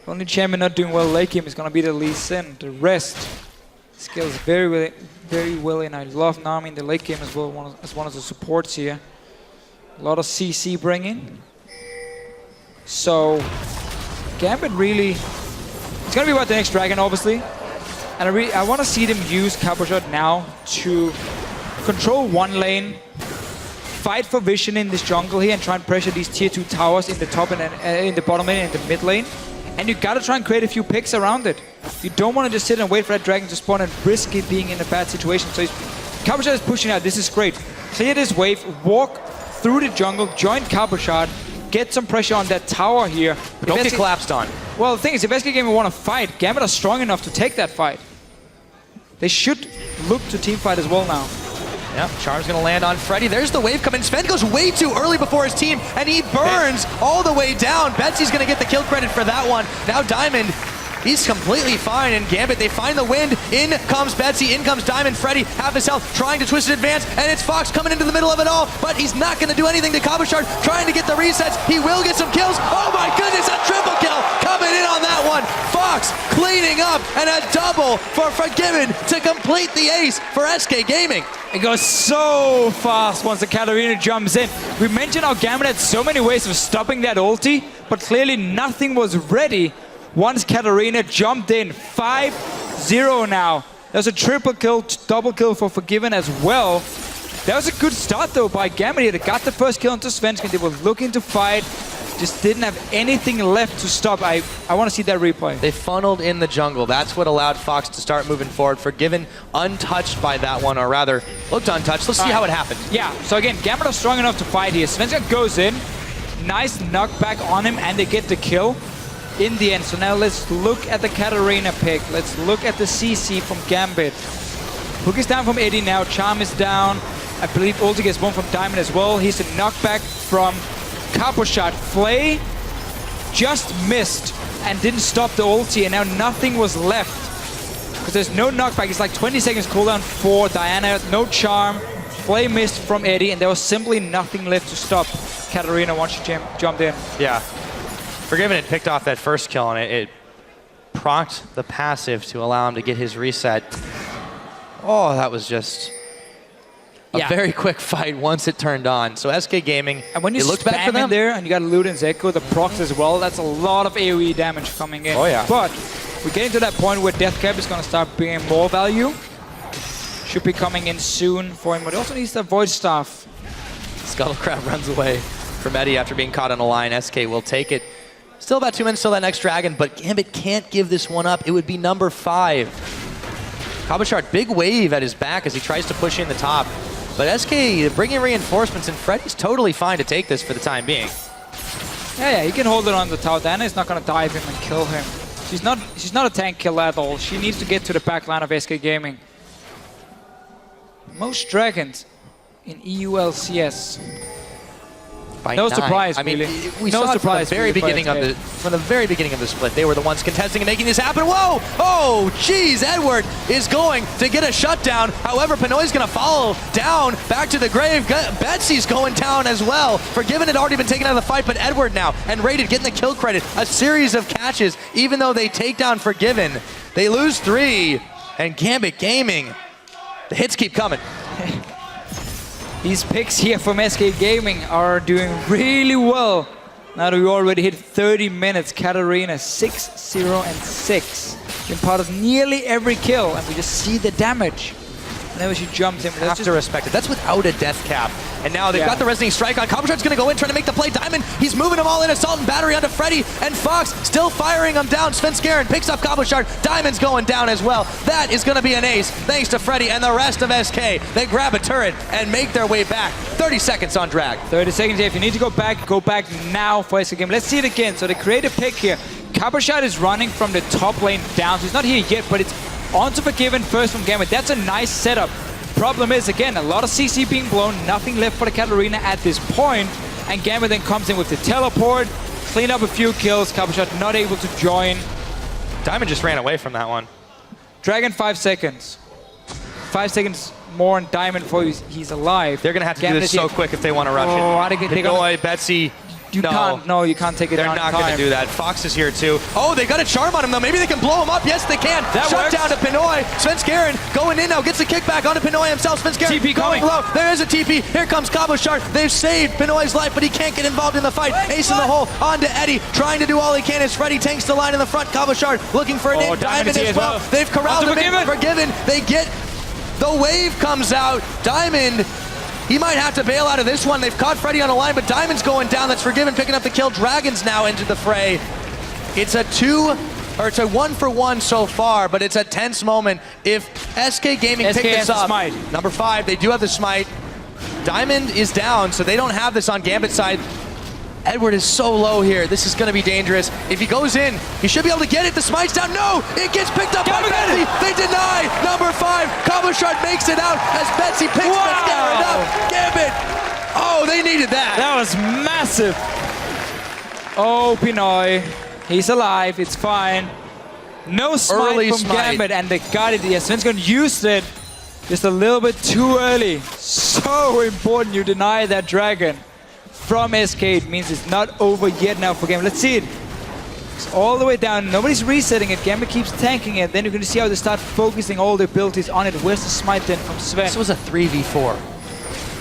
The only champion not doing well late game is going to be the Lee Sin. The rest scales very well in. I love Nami in the late game as well, as one of the supports here. A lot of CC bringing. So Gambit really, it's going to be about the next Dragon, obviously. And I want to see them use Cabo Shard now to control one lane, fight for vision in this jungle here, and try and pressure these tier 2 towers in the top and in the bottom lane and in the mid lane. And you gotta try and create a few picks around it. You don't want to just sit and wait for that Dragon to spawn and risk it being in a bad situation. So Cabo Shard is pushing out. This is great. Clear this wave, walk through the jungle, join Cabo Shard, get some pressure on that tower here. But don't get collapsed on. Well, the thing is, if SK Gaming want to fight, Gambit are strong enough to take that fight. They should look to team fight as well now. Yep, Charm's gonna land on Freddy. There's the wave coming. Sven goes way too early before his team, and he burns all the way down. Betsy's gonna get the kill credit for that one. Now Diamond, he's completely fine, and Gambit, they find the wind. In comes Betsy, in comes Diamond. Freddy, half his health, trying to twist it advance, and it's Fox coming into the middle of it all, but he's not gonna do anything to Cabo Shard, trying to get the resets. He will get some kills. Oh my goodness, a triple kill coming in on that one. Fox cleaning up, and a double for Forgiven to complete the ace for SK Gaming. It goes so fast once the Katarina jumps in. We mentioned how Gambit had so many ways of stopping that ulti, but clearly nothing was ready once Katarina jumped in. 5-0 now. There's a triple kill, double kill for Forgiven as well. That was a good start though by Gambit here. They got the first kill into Svenskin. They were looking to fight. just didn't have anything left to stop. I want to see that replay. They funneled in the jungle. That's what allowed Fox to start moving forward. Forgiven untouched by that one, or rather, looked untouched. Let's see how it happened. Yeah, so again, Gambit are strong enough to fight here. Svenska goes in. Nice knockback on him, and they get the kill in the end. So now let's look at the Katarina pick. Let's look at the CC from Gambit. Hook is down from Eddie now. Charm is down. I believe ulti gets one from Diamond as well. He's a knockback from Capo Shot. Flay just missed and didn't stop the ulti, and now nothing was left. Because there's no knockback. It's like 20 seconds cooldown for Diana. No charm. Flay missed from Eddie, and there was simply nothing left to stop Katarina once she jumped in. Yeah. Forgiven had picked off that first kill, and it procced the passive to allow him to get his reset. Oh, that was just a very quick fight once it turned on. So SK Gaming, and when you it looked bad for them. In there, and you got Lud and Zeko, the procs as well, that's a lot of AoE damage coming in. Oh yeah. But we're getting to that point where Death Cap is going to start bringing more value. Should be coming in soon for him, but he also needs the Void Staff. Scuttlecrab runs away from Eddie after being caught on a line. SK will take it. Still about 2 minutes till that next dragon, but Gambit can't give this one up. It would be number 5. Kabashard, big wave at his back as he tries to push in the top. But SK bringing reinforcements, and Freddy's totally fine to take this for the time being. Yeah, he can hold it on the tower. Diana is not going to dive him and kill him. She's not a tank killer at all. She needs to get to the back line of SK Gaming. Most dragons in EU LCS. By no 9. surprise, I mean, really. we No saw it surprise from the very beginning of the split. They were the ones contesting and making this happen. Whoa! Oh, jeez! Edward is going to get a shutdown. However, Pinoy's going to follow down back to the grave. Betsy's going down as well. Forgiven had already been taken out of the fight, but Edward now and Rated getting the kill credit. A series of catches, even though they take down Forgiven. They lose 3, and Gambit Gaming, the hits keep coming. These picks here from SK Gaming are doing really well. Now that we already hit 30 minutes, Katarina 6-0-6. Been part of nearly every kill, and we just see the damage. Whenever she jumps in, Have to respect it. That's without a death cap. And now they've got the Resonating Strike on. Kabashard's going to go in, trying to make the play. Diamond, he's moving them all in. Assault and Battery onto Freddy. And Fox still firing him down. Svenskeren picks up Kabashard. Diamond's going down as well. That is going to be an ace, thanks to Freddy and the rest of SK. They grab a turret and make their way back. 30 seconds on drag. 30 seconds here. If you need to go back now for SK Gaming. Let's see it again. So they create a pick here. Kabashard is running from the top lane down. So he's not here yet, but it's onto Forgiven first from Gambit. That's a nice setup. Problem is, again, a lot of CC being blown, nothing left for the Katarina at this point, and Gambit then comes in with the teleport, clean up a few kills. Kabashard not able to join. Diamond just ran away from that one. Dragon 5 seconds. 5 seconds more on Diamond before he's alive. They're going to have to do this so quick if they want to rush it. How they Pinoy, Betsy. You can't take it They're down. not going to do that. Fox is here too. Oh, they got a charm on him though. Maybe they can blow him up. Yes, they can. That Shut works. down to Pinoy. Svenskeren going in now. Gets the kickback onto Pinoy himself. Svenskeren TP going coming. low. There is a TP. Here comes Kabashard. They've saved Pinoy's life, but he can't get involved in the fight. Ace in the hole onto Eddie. Trying to do all he can as Freddy tanks the line in the front. Kabashard looking for a name. Diamond as well. They've corralled him in. Forgiven. They get the wave comes out. Diamond. He might have to bail out of this one. They've caught Freddy on a line, but Diamond's going down. That's Forgiven picking up the kill. Dragons now into the fray. It's a 1-for-1 so far, but it's a tense moment. If SK Gaming pick this up, number 5, they do have the smite. Diamond is down, so they don't have this on Gambit's side. Edward is so low here. This is going to be dangerous. If he goes in, he should be able to get it. The smite's down. No! It gets picked up by Betsy. They deny. Number 5. Kabashard makes it out as Betsy picks Svenskeren up. Gambit. Oh, they needed that. That was massive. Oh, Pinoy. He's alive. It's fine. No smite Early from smite. Gambit, and they got it. Yeah, Svenskeren used it just a little bit too early. So important you deny that dragon. From SK, it means it's not over yet now for Gambit. Let's see it. It's all the way down. Nobody's resetting it. Gambit keeps tanking it. Then you're going to see how they start focusing all their abilities on it. Where's the smite then from Sven? This was a 3v4.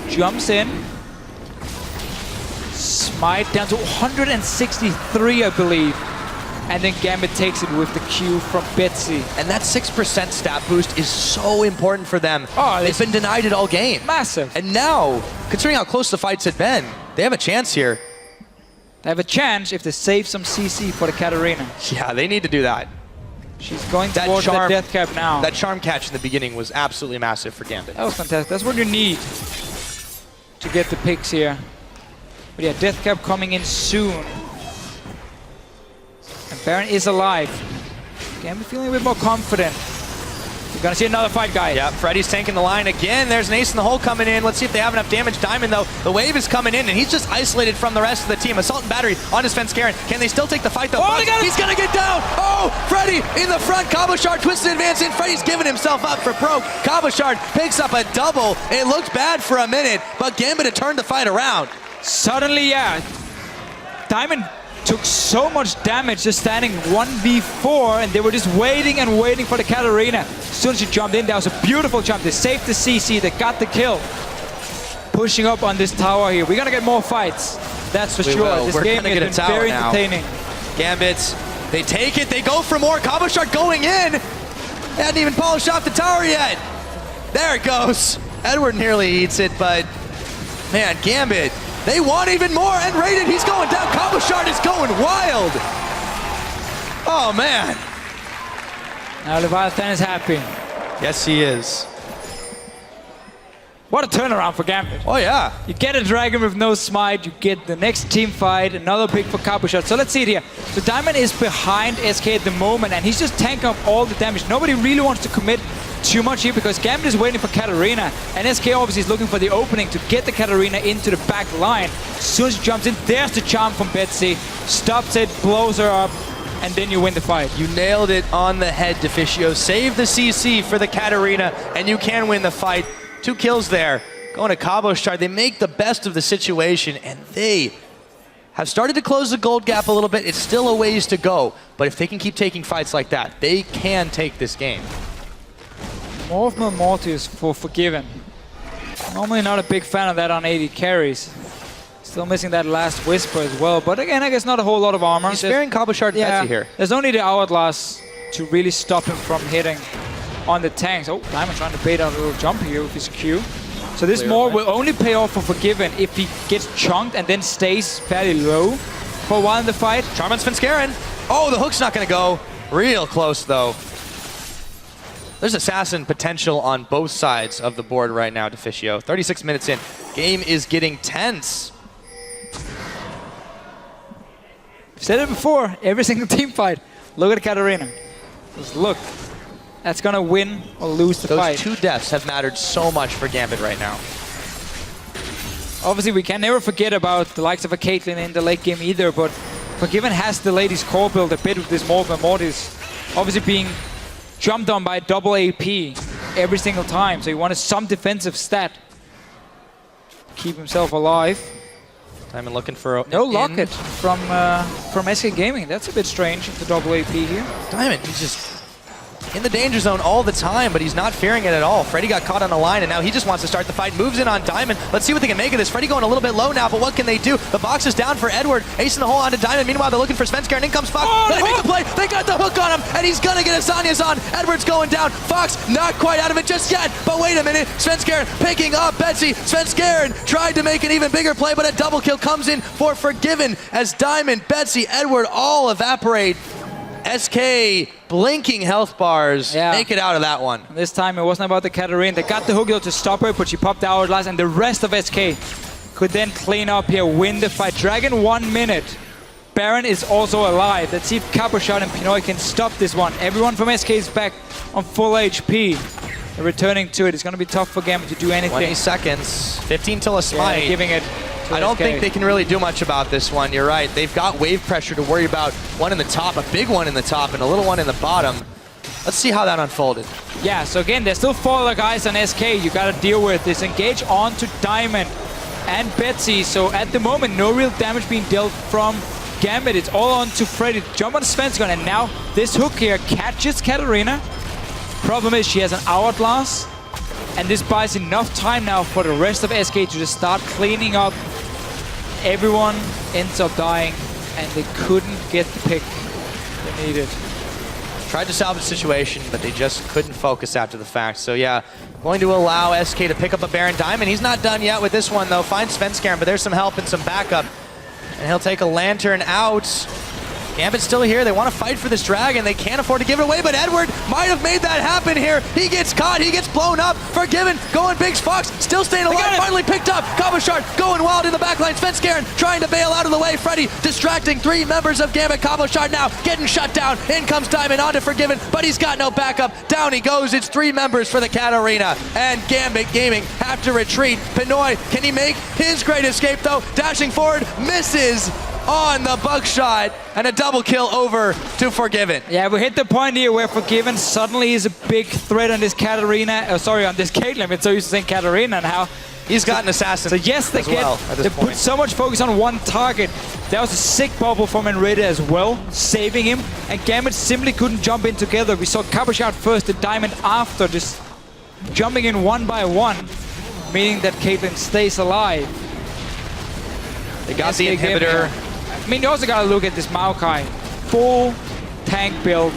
Jumps in. Smite down to 163, I believe. And then Gambit takes it with the Q from Betsy. And that 6% stat boost is so important for them. Oh, they've been denied it all game. Massive. And now, considering how close the fights had been, they have a chance here. They have a chance if they save some CC for the Katarina. Yeah, they need to do that. She's going towards the death cap now. That charm catch in the beginning was absolutely massive for Gambit. That was fantastic. That's what you need to get the picks here. But yeah, death cap coming in soon. And Baron is alive. Gambit feeling a bit more confident. We're gonna see another fight, guys. Yeah, Freddy's tanking the line again. There's an ace in the hole coming in. Let's see if they have enough damage. Diamond, though, the wave is coming in, and he's just isolated from the rest of the team. Assault and battery on his Svenskeren. Can they still take the fight, though? Oh, He's gonna get down! Oh, Freddy in the front. Cabochard twisted advance in. Freddy's giving himself up for broke. Cabochard picks up a double. It looked bad for a minute, but Gambit had turned the fight around. Suddenly, yeah, Diamond took so much damage just standing 1v4, and they were just waiting and waiting for the Katarina. As soon as she jumped in, that was a beautiful jump. They saved the CC, they got the kill. Pushing up on this tower here. We're gonna get more fights, that's for sure. This game has been very entertaining. Gambits, they take it, they go for more. Cabochard going in. They hadn't even polished off the tower yet. There it goes. Edward nearly eats it, but man, Gambit, they want even more, and Raiden, he's going down. Cabochard is going wild. Oh, man. Now Leviathan is happy. Yes, he is. What a turnaround for Gambit. Oh, yeah. You get a dragon with no smite, you get the next team fight, another pick for Cabochard. So let's see it here. So Diamond is behind SK at the moment, and he's just tanking up all the damage. Nobody really wants to commit too much here because Gambit is waiting for Katarina, and SK obviously is looking for the opening to get the Katarina into the back line. As soon as she jumps in, there's the charm from Betsy. Stops it, blows her up, and then you win the fight. You nailed it on the head, Deficio. Save the CC for the Katarina, and you can win the fight. 2 kills there. Going to Cabochard, they make the best of the situation, and they have started to close the gold gap a little bit. It's still a ways to go, but if they can keep taking fights like that, they can take this game. More of Mortis for Forgiven. Normally not a big fan of that on 80 carries. Still missing that last Whisper as well, but again, I guess not a whole lot of armor. He's sparing Cabochard and Betsy here. There's only the Hourglass to really stop him from hitting on the tanks. Oh, Diamond trying to bait out a little jump here with his Q. So this more will only pay off for Forgiven if he gets chunked and then stays fairly low for a while in the fight. Charmin Svenskeren. Oh, the hook's not going to go. Real close, though. There's assassin potential on both sides of the board right now, Deficio. 36 minutes in. Game is getting tense. I've said it before, every single team fight. Look at Katarina. Just look. That's going to win or lose the fight. Those 2 deaths have mattered so much for Gambit right now. Obviously, we can never forget about the likes of a Caitlyn in the late game either, but Forgiven has delayed his core build a bit with this Mortis. Obviously being jumped on by double AP every single time, so he wanted some defensive stat. Keep himself alive. Diamond looking for no locket from SK Gaming. That's a bit strange, the double AP here. Diamond, he's just in the danger zone all the time, but he's not fearing it at all. Freddy got caught on a line, and now he just wants to start the fight. Moves in on Diamond. Let's see what they can make of this. Freddy going a little bit low now, but what can they do? The box is down for Edward. Ace in the hole onto Diamond. Meanwhile, they're looking for Svenskeren, and in comes Fox. Oh, they make the play. They got the hook on him, and he's going to get Asania's on. Edward's going down. Fox not quite out of it just yet, but wait a minute. Svenskeren picking up Betsy. Svenskeren tried to make an even bigger play, but a double kill comes in for Forgiven as Diamond, Betsy, Edward all evaporate. SK blinking health bars, make it out of that one. This time it wasn't about the Katarina. They got the hook to stop her, but she popped the Hourglass, and the rest of SK could then clean up here, win the fight. Dragon 1 minute. Baron is also alive. Let's see if Cabochard and Pinoy can stop this one. Everyone from SK is back on full HP. They're returning to it. It's going to be tough for Gambit to do anything. 20 seconds, 15 till a smite. Yeah, giving it. I don't think they can really do much about this one. You're right. They've got wave pressure to worry about. One in the top, a big one in the top, and a little one in the bottom. Let's see how that unfolded. Yeah, so again, there's still 4 other guys on SK you got to deal with. Disengage onto Diamond and Betsy. So at the moment, no real damage being dealt from Gambit. It's all on to Freddy. Jump on Svenskeren, and now this hook here catches Katarina. Problem is she has an Hourglass, and this buys enough time now for the rest of SK to just start cleaning up. Everyone ends up dying, and they couldn't get the pick they needed. Tried to salvage the situation, but they just couldn't focus after the fact. So yeah, going to allow SK to pick up a Baron Diamond. He's not done yet with this one, though. Finds Svenskeren, but there's some help and some backup. And he'll take a lantern out. Gambit's still here. They want to fight for this dragon. They can't afford to give it away, but Edward might have made that happen here. He gets caught. He gets blown up. Forgiven. Going Biggs Fox. Still staying alive. Finally picked up. Kaboshard going wild in the backline. Svenskeren trying to bail out of the way. Freddy distracting 3 members of Gambit. Kaboshard now getting shut down. In comes Diamond onto Forgiven, but he's got no backup. Down he goes. It's 3 members for the Katarina. And Gambit Gaming have to retreat. Pinoy, can he make his great escape though? Dashing forward. Misses on the buckshot, and a double kill over to Forgiven. Yeah, we hit the point here where Forgiven suddenly is a big threat on this Katarina, on this Caitlyn. It's so used to saying Katarina and how he's got an assassin. So yes, they put so much focus on one target. That was a sick bubble from Enreda as well, saving him, and Gambit simply couldn't jump in together. We saw Kaboshard first, the Diamond after, just jumping in one by one, meaning that Caitlyn stays alive. They got the inhibitor. I mean, you also gotta look at this Maokai. Full tank build.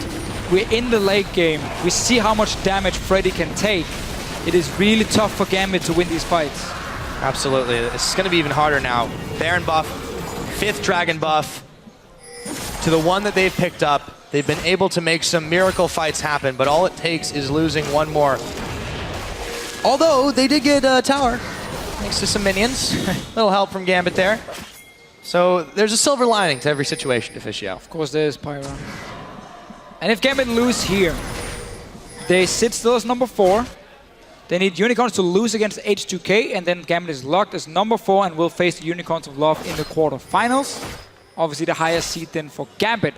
We're in the late game. We see how much damage Freddy can take. It is really tough for Gambit to win these fights. Absolutely. It's gonna be even harder now. Baron buff, 5th dragon buff. To the one that they've picked up, they've been able to make some miracle fights happen, but all it takes is losing one more. Although, they did get a tower, thanks to some minions. Little help from Gambit there. So there's a silver lining to every situation, Deficio. Of course there is, Pyro. And if Gambit lose here, they sit still as number 4. They need Unicorns to lose against H2K, and then Gambit is locked as number 4 and will face the Unicorns of Love in the quarterfinals. Obviously the highest seed then for Gambit.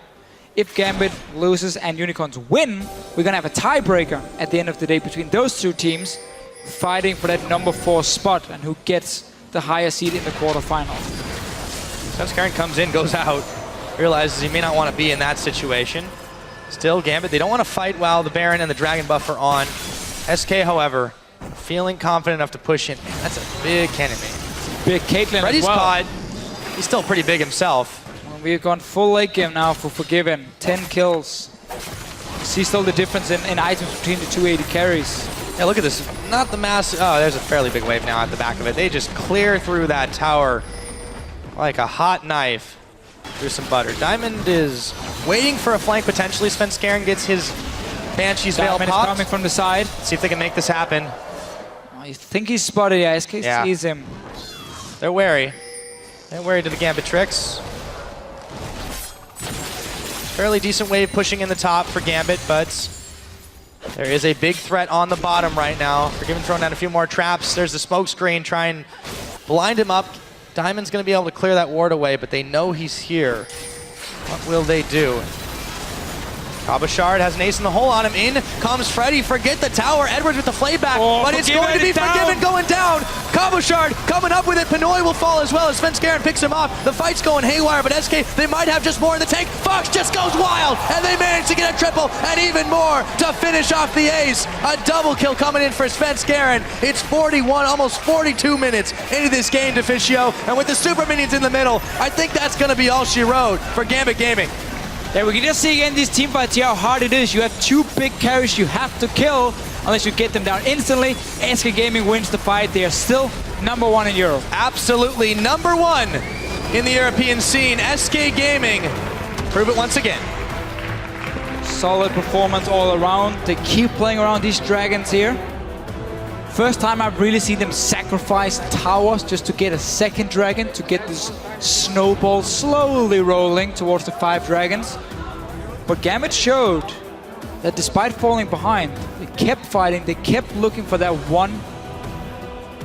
If Gambit loses and Unicorns win, we're gonna have a tiebreaker at the end of the day between those 2 teams, fighting for that number 4 spot and who gets the higher seed in the quarterfinals. Svenskeren comes in, goes out, realizes he may not want to be in that situation. Still, Gambit, they don't want to fight while the Baron and the Dragon buff are on. SK, however, feeling confident enough to push in. Man, that's a big cannon main. Big Caitlyn Freddy's as well. caught. He's still pretty big himself. Well, we've gone full late game now for Forgiven. 10 kills. See still the difference in items between the 2 AD carries. Yeah, look at this. Not the mass. Oh, there's a fairly big wave now at the back of it. They just clear through that tower like a hot knife through some butter. Diamond is waiting for a flank potentially. Svenskeren gets his Banshee's Veil Diamond is popped. coming from the side. See if they can make this happen. Oh, you think he's spotted? Yeah, SK sees him. They're wary. They're wary to the Gambit tricks. Fairly decent wave pushing in the top for Gambit, but there is a big threat on the bottom right now. Forgiven throwing down a few more traps. There's the smoke screen. Try and blind him up. Diamond's going to be able to clear that ward away, but they know he's here. What will they do? Kaboshard has an ace in the hole on him. In comes Freddy. Forget the tower. Edwards with the flayback, but it's going to be Forgiven going down. Kaboshard coming up with it. Pinoy will fall as well as Svenskeren picks him off. The fight's going haywire, but SK, they might have just more in the tank. Fox just goes wild, and they manage to get a triple and even more to finish off the ace. A double kill coming in for Svenskeren. It's 41, almost 42 minutes into this game, Deficio, and with the super minions in the middle, I think that's going to be all she wrote for Gambit Gaming. Yeah, we can just see again these team fights here how hard it is. You have 2 big carries you have to kill unless you get them down instantly. SK Gaming wins the fight. They are still number 1 in Europe. Absolutely number 1 in the European scene. SK Gaming prove it once again. Solid performance all around. They keep playing around these dragons here. First time I've really seen them sacrifice towers just to get a second dragon, to get this snowball slowly rolling towards the 5 dragons. But Gambit showed that despite falling behind, they kept fighting, they kept looking for that one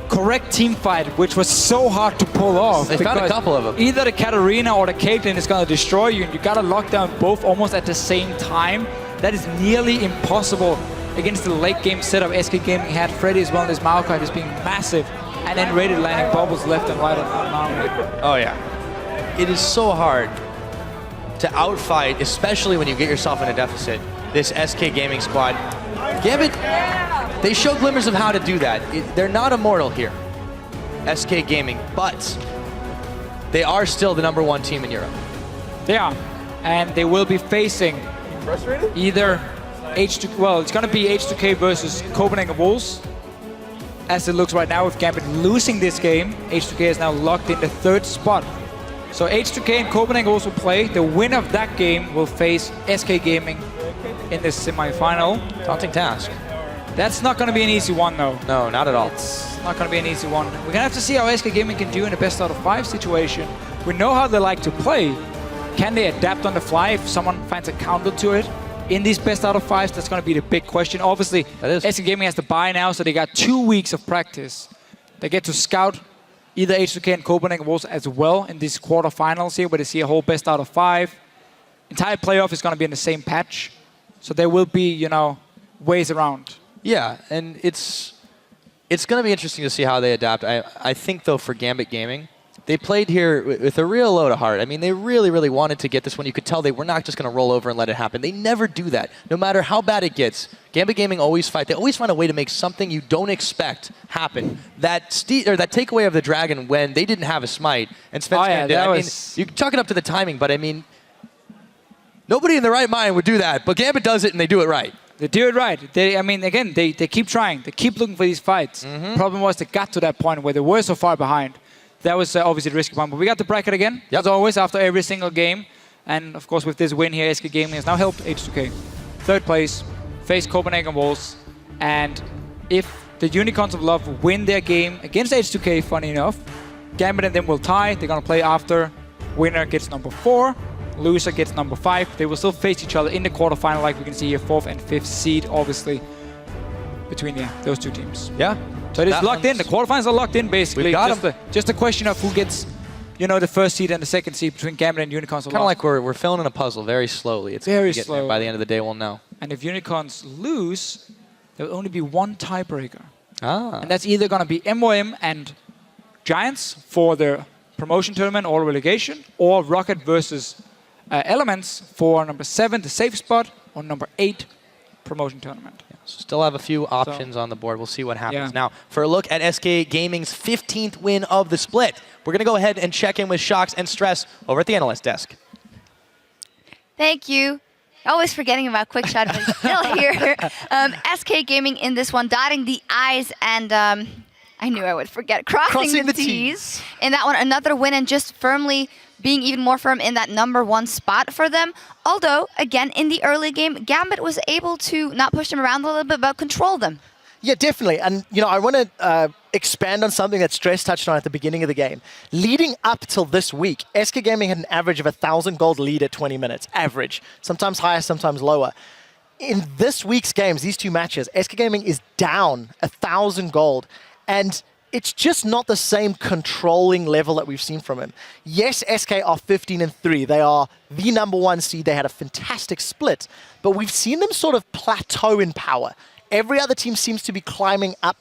correct team fight, which was so hard to pull off. They found a couple of them. Either the Katarina or the Caitlyn is going to destroy you, and you got to lock down both almost at the same time. That is nearly impossible against the late game setup SK Gaming had. Freddy as well as Maokai just being massive, and then rated landing bubbles left and right on Maokai. Oh yeah. It is so hard to outfight, especially when you get yourself in a deficit, this SK Gaming squad. Gambit, they show glimmers of how to do that. They're not immortal here, SK Gaming, but they are still the number 1 team in Europe. They are, and they will be facing either well, it's going to be H2K versus Copenhagen Wolves. As it looks right now with Gambit losing this game, H2K is now locked in the 3rd spot. So H2K and Copenhagen also play. The winner of that game will face SK Gaming in the semi-final. Daunting task. That's not going to be an easy one, though. No, not at all. It's not going to be an easy one. We're going to have to see how SK Gaming can do in a best out of 5 situation. We know how they like to play. Can they adapt on the fly if someone finds a counter to it? In these best out of 5s, that's going to be the big question. Obviously, SK Gaming has to buy now, so they got 2 weeks of practice. They get to scout either H2K and Copenhagen Wolves as well in these quarterfinals here, where they see a whole best out of 5. Entire playoff is going to be in the same patch. So there will be, you know, ways around. Yeah, and it's going to be interesting to see how they adapt. I think, though, for Gambit Gaming, they played here with a real load of heart. I mean, they really, really wanted to get this one. You could tell they were not just going to roll over and let it happen. They never do that. No matter how bad it gets, Gambit Gaming always fight. They always find a way to make something you don't expect happen. That takeaway of the Dragon when they didn't have a smite, and Svenska did. I mean, you can chalk it up to the timing, but I mean, nobody in their right mind would do that. But Gambit does it, and they do it right. They do it right. They keep trying. They keep looking for these fights. Problem was they got to that point where they were so far behind. That was obviously the risky one. But we got the bracket again, as always, after every single game. And, of course, with this win here, SK Gaming has now helped H2K. 3rd place, face Copenhagen Wolves. And if the Unicorns of Love win their game against H2K, funny enough, Gambit and them will tie. They're going to play after. Winner gets number 4. Loser gets number 5. They will still face each other in the quarterfinal, like we can see here, 4th and 5th seed, obviously, between those 2 teams. Yeah. So it is locked in. The quarterfinals are locked in, basically. We've got just a question of who gets, you know, the 1st seed and the 2nd seed between Gambit and Unicorns. Kind of like we're filling in a puzzle very slowly. It's very slow. By the end of the day, we'll know. And if Unicorns lose, there will only be one tiebreaker. Ah. And that's either going to be MOM and Giants for the promotion tournament or relegation, or Rocket versus Elements for number 7, the safe spot, or number 8, promotion tournament. Yeah, so still have a few options on the board. We'll see what happens. Yeah. Now, for a look at SK Gaming's 15th win of the split, we're going to go ahead and check in with Shocks and Stress over at the analyst desk. Thank you. Always forgetting about Quickshot, but he's still here. SK Gaming in this one, dotting the I's and I knew I would forget. Crossing the T's. In that one, another win and just firmly being even more firm in that number 1 spot for them. Although, again, in the early game, Gambit was able to not push them around a little bit, but control them. Yeah, definitely. And, you know, I want to expand on something that Stress touched on at the beginning of the game. Leading up till this week, SK Gaming had an average of 1,000 gold lead at 20 minutes. Average. Sometimes higher, sometimes lower. In this week's games, these 2 matches, SK Gaming is down 1,000 gold. And it's just not the same controlling level that we've seen from him. Yes, SK are 15-3. They are the number 1 seed. They had a fantastic split. But we've seen them sort of plateau in power. Every other team seems to be climbing up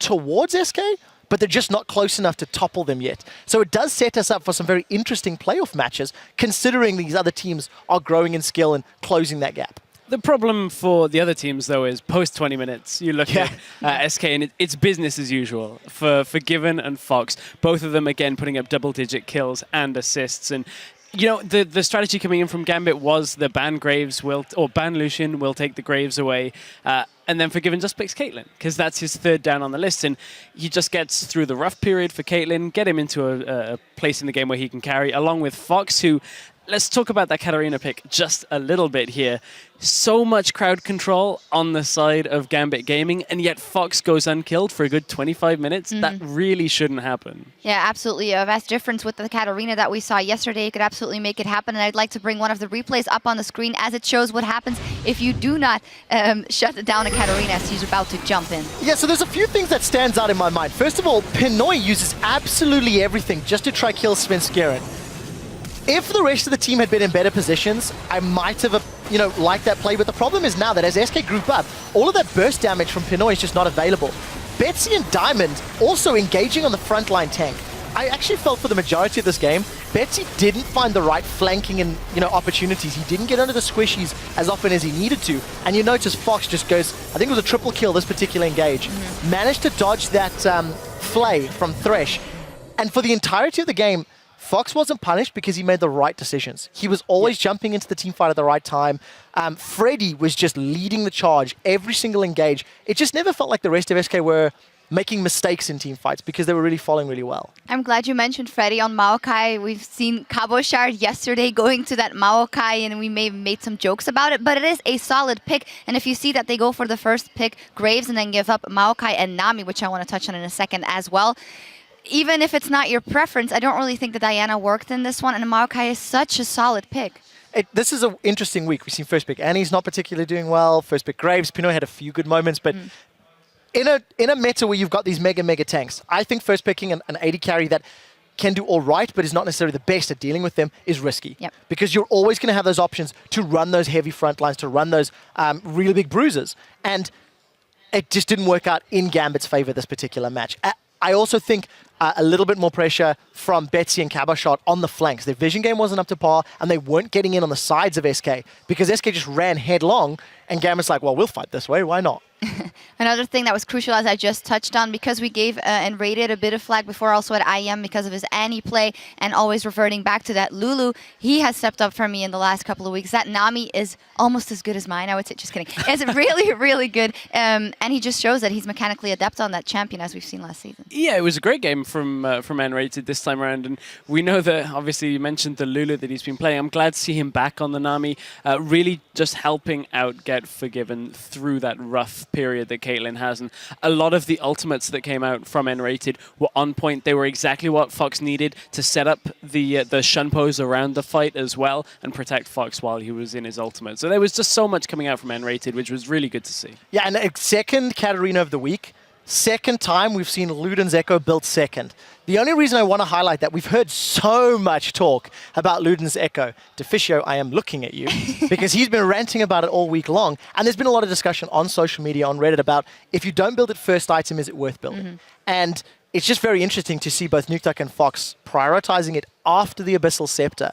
towards SK, but they're just not close enough to topple them yet. So it does set us up for some very interesting playoff matches, considering these other teams are growing in skill and closing that gap. The problem for the other teams, though, is post 20 minutes, you look at SK and it's business as usual for Given and Fox. Both of them, again, putting up double-digit kills and assists. And, you know, the strategy coming in from Gambit was the ban Graves or ban Lucian will take the Graves away. And then for Given just picks Caitlyn, because that's his 3rd down on the list. And he just gets through the rough period for Caitlyn, get him into a place in the game where he can carry, along with Fox, who... Let's talk about that Katarina pick just a little bit here. So much crowd control on the side of Gambit Gaming, and yet Fox goes unkilled for a good 25 minutes. That really shouldn't happen. Yeah, absolutely. A vast difference with the Katarina that we saw yesterday. It could absolutely make it happen, and I'd like to bring one of the replays up on the screen as it shows what happens if you do not shut down a Katarina as he's about to jump in. Yeah, so there's a few things that stands out in my mind. First of all, Pinoy uses absolutely everything just to try kill Svenska. If the rest of the team had been in better positions, I might have, liked that play. But the problem is now that as SK group up, all of that burst damage from Pinoy is just not available. Betsy and Diamond also engaging on the frontline tank. I actually felt for the majority of this game, Betsy didn't find the right flanking and opportunities. He didn't get under the squishies as often as he needed to. And you notice Fox just goes, I think it was a triple kill this particular engage. Managed to dodge that flay from Thresh. And for the entirety of the game, Fox wasn't punished because he made the right decisions. He was always jumping into the team fight at the right time. Freddy was just leading the charge every single engage. It just never felt like the rest of SK were making mistakes in team fights because they were really falling really well. I'm glad you mentioned Freddy on Maokai. We've seen Cabochard yesterday going to that Maokai, and we may have made some jokes about it, but it is a solid pick. And if you see that they go for the first pick, Graves, and then give up Maokai and Nami, which I want to touch on in a second as well, even if it's not your preference, I don't really think the Diana worked in this one, and Maokai is such a solid pick. This is an interesting week. We've seen first pick Annie's not particularly doing well. First pick Graves. Pinoy had a few good moments, but in a meta where you've got these mega tanks, I think first picking an AD carry that can do all right, but is not necessarily the best at dealing with them is risky. Yep. Because you're always going to have those options to run those heavy front lines, to run those really big bruisers. And it just didn't work out in Gambit's favor this particular match. I also think a little bit more pressure from Betsy and Cabochard on the flanks. Their vision game wasn't up to par, and they weren't getting in on the sides of SK because SK just ran headlong, and Gambit's like, well, we'll fight this way, why not? Another thing that was crucial, as I just touched on, because we gave and rated a bit of flag before also at IEM because of his Annie play and always reverting back to that Lulu, he has stepped up for me in the last couple of weeks. That Nami is almost as good as mine, I would say. Just kidding. It's really, really good. And he just shows that he's mechanically adept on that champion as we've seen last season. Yeah, it was a great game from N-Rated this time around. And we know that, obviously, you mentioned the Lulu that he's been playing. I'm glad to see him back on the Nami, really just helping out Get Forgiven through that rough period that Caitlyn has, and a lot of the ultimates that came out from N-Rated were on point. They were exactly what Fox needed to set up the shun pose around the fight as well and protect Fox while he was in his ultimate. So there was just so much coming out from N-Rated, which was really good to see. Yeah, and a second Katarina of the week. Second time we've seen Luden's Echo built second. The only reason I want to highlight that, we've heard so much talk about Luden's Echo. Deficio, I am looking at you, because he's been ranting about it all week long. And there's been a lot of discussion on social media, on Reddit, about if you don't build it first item, is it worth building? And it's just very interesting to see both Nukeduck and Fox prioritizing it after the Abyssal Scepter,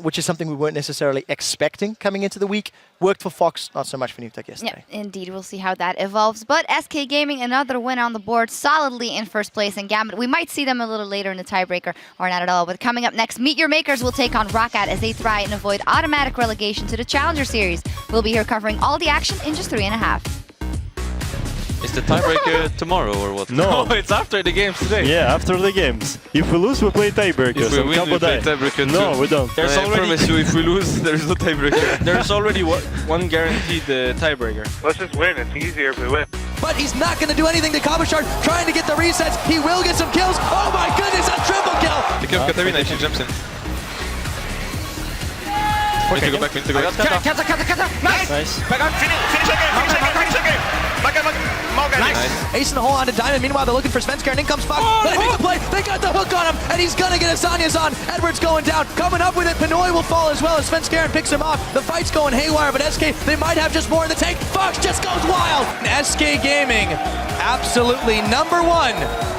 which is something we weren't necessarily expecting coming into the week. Worked for Fox, not so much for Nukeduck yesterday. Yeah, indeed. We'll see how that evolves. But SK Gaming, another win on the board, solidly in first place. And Gambit, we might see them a little later in the tiebreaker, or not at all. But coming up next, Meet Your Makers will take on Roccat as they try and avoid automatic relegation to the Challenger Series. We'll be here covering all the action in just 3.5. Is the tiebreaker tomorrow or what? No, it's after the games today. Yeah, after the games. If we lose, we play tiebreakers. If we win, we play tiebreaker too. No, we don't. There's I promise you, if we lose, there is no tiebreaker. There's already one guaranteed tiebreaker. Let's just win. It's easier if we win. But he's not going to do anything to Cabochard, trying to get the resets. He will get some kills. Oh my goodness, a triple kill! Pick up Katarina if she jumps in. We need to go back, we need to go back. Kata! Nice. Back on, finish again! Nice. Ace in the hole onto Diamond. Meanwhile, they're looking for Svenskar, and in comes Fox. But they make the play. They got the hook on him, and he's gonna get Asania's on. Edwards going down. Coming up with it. Pinoy will fall as well as Svenskar picks him off. The fight's going haywire, but SK, they might have just more in the tank. Fox just goes wild. SK Gaming, absolutely #1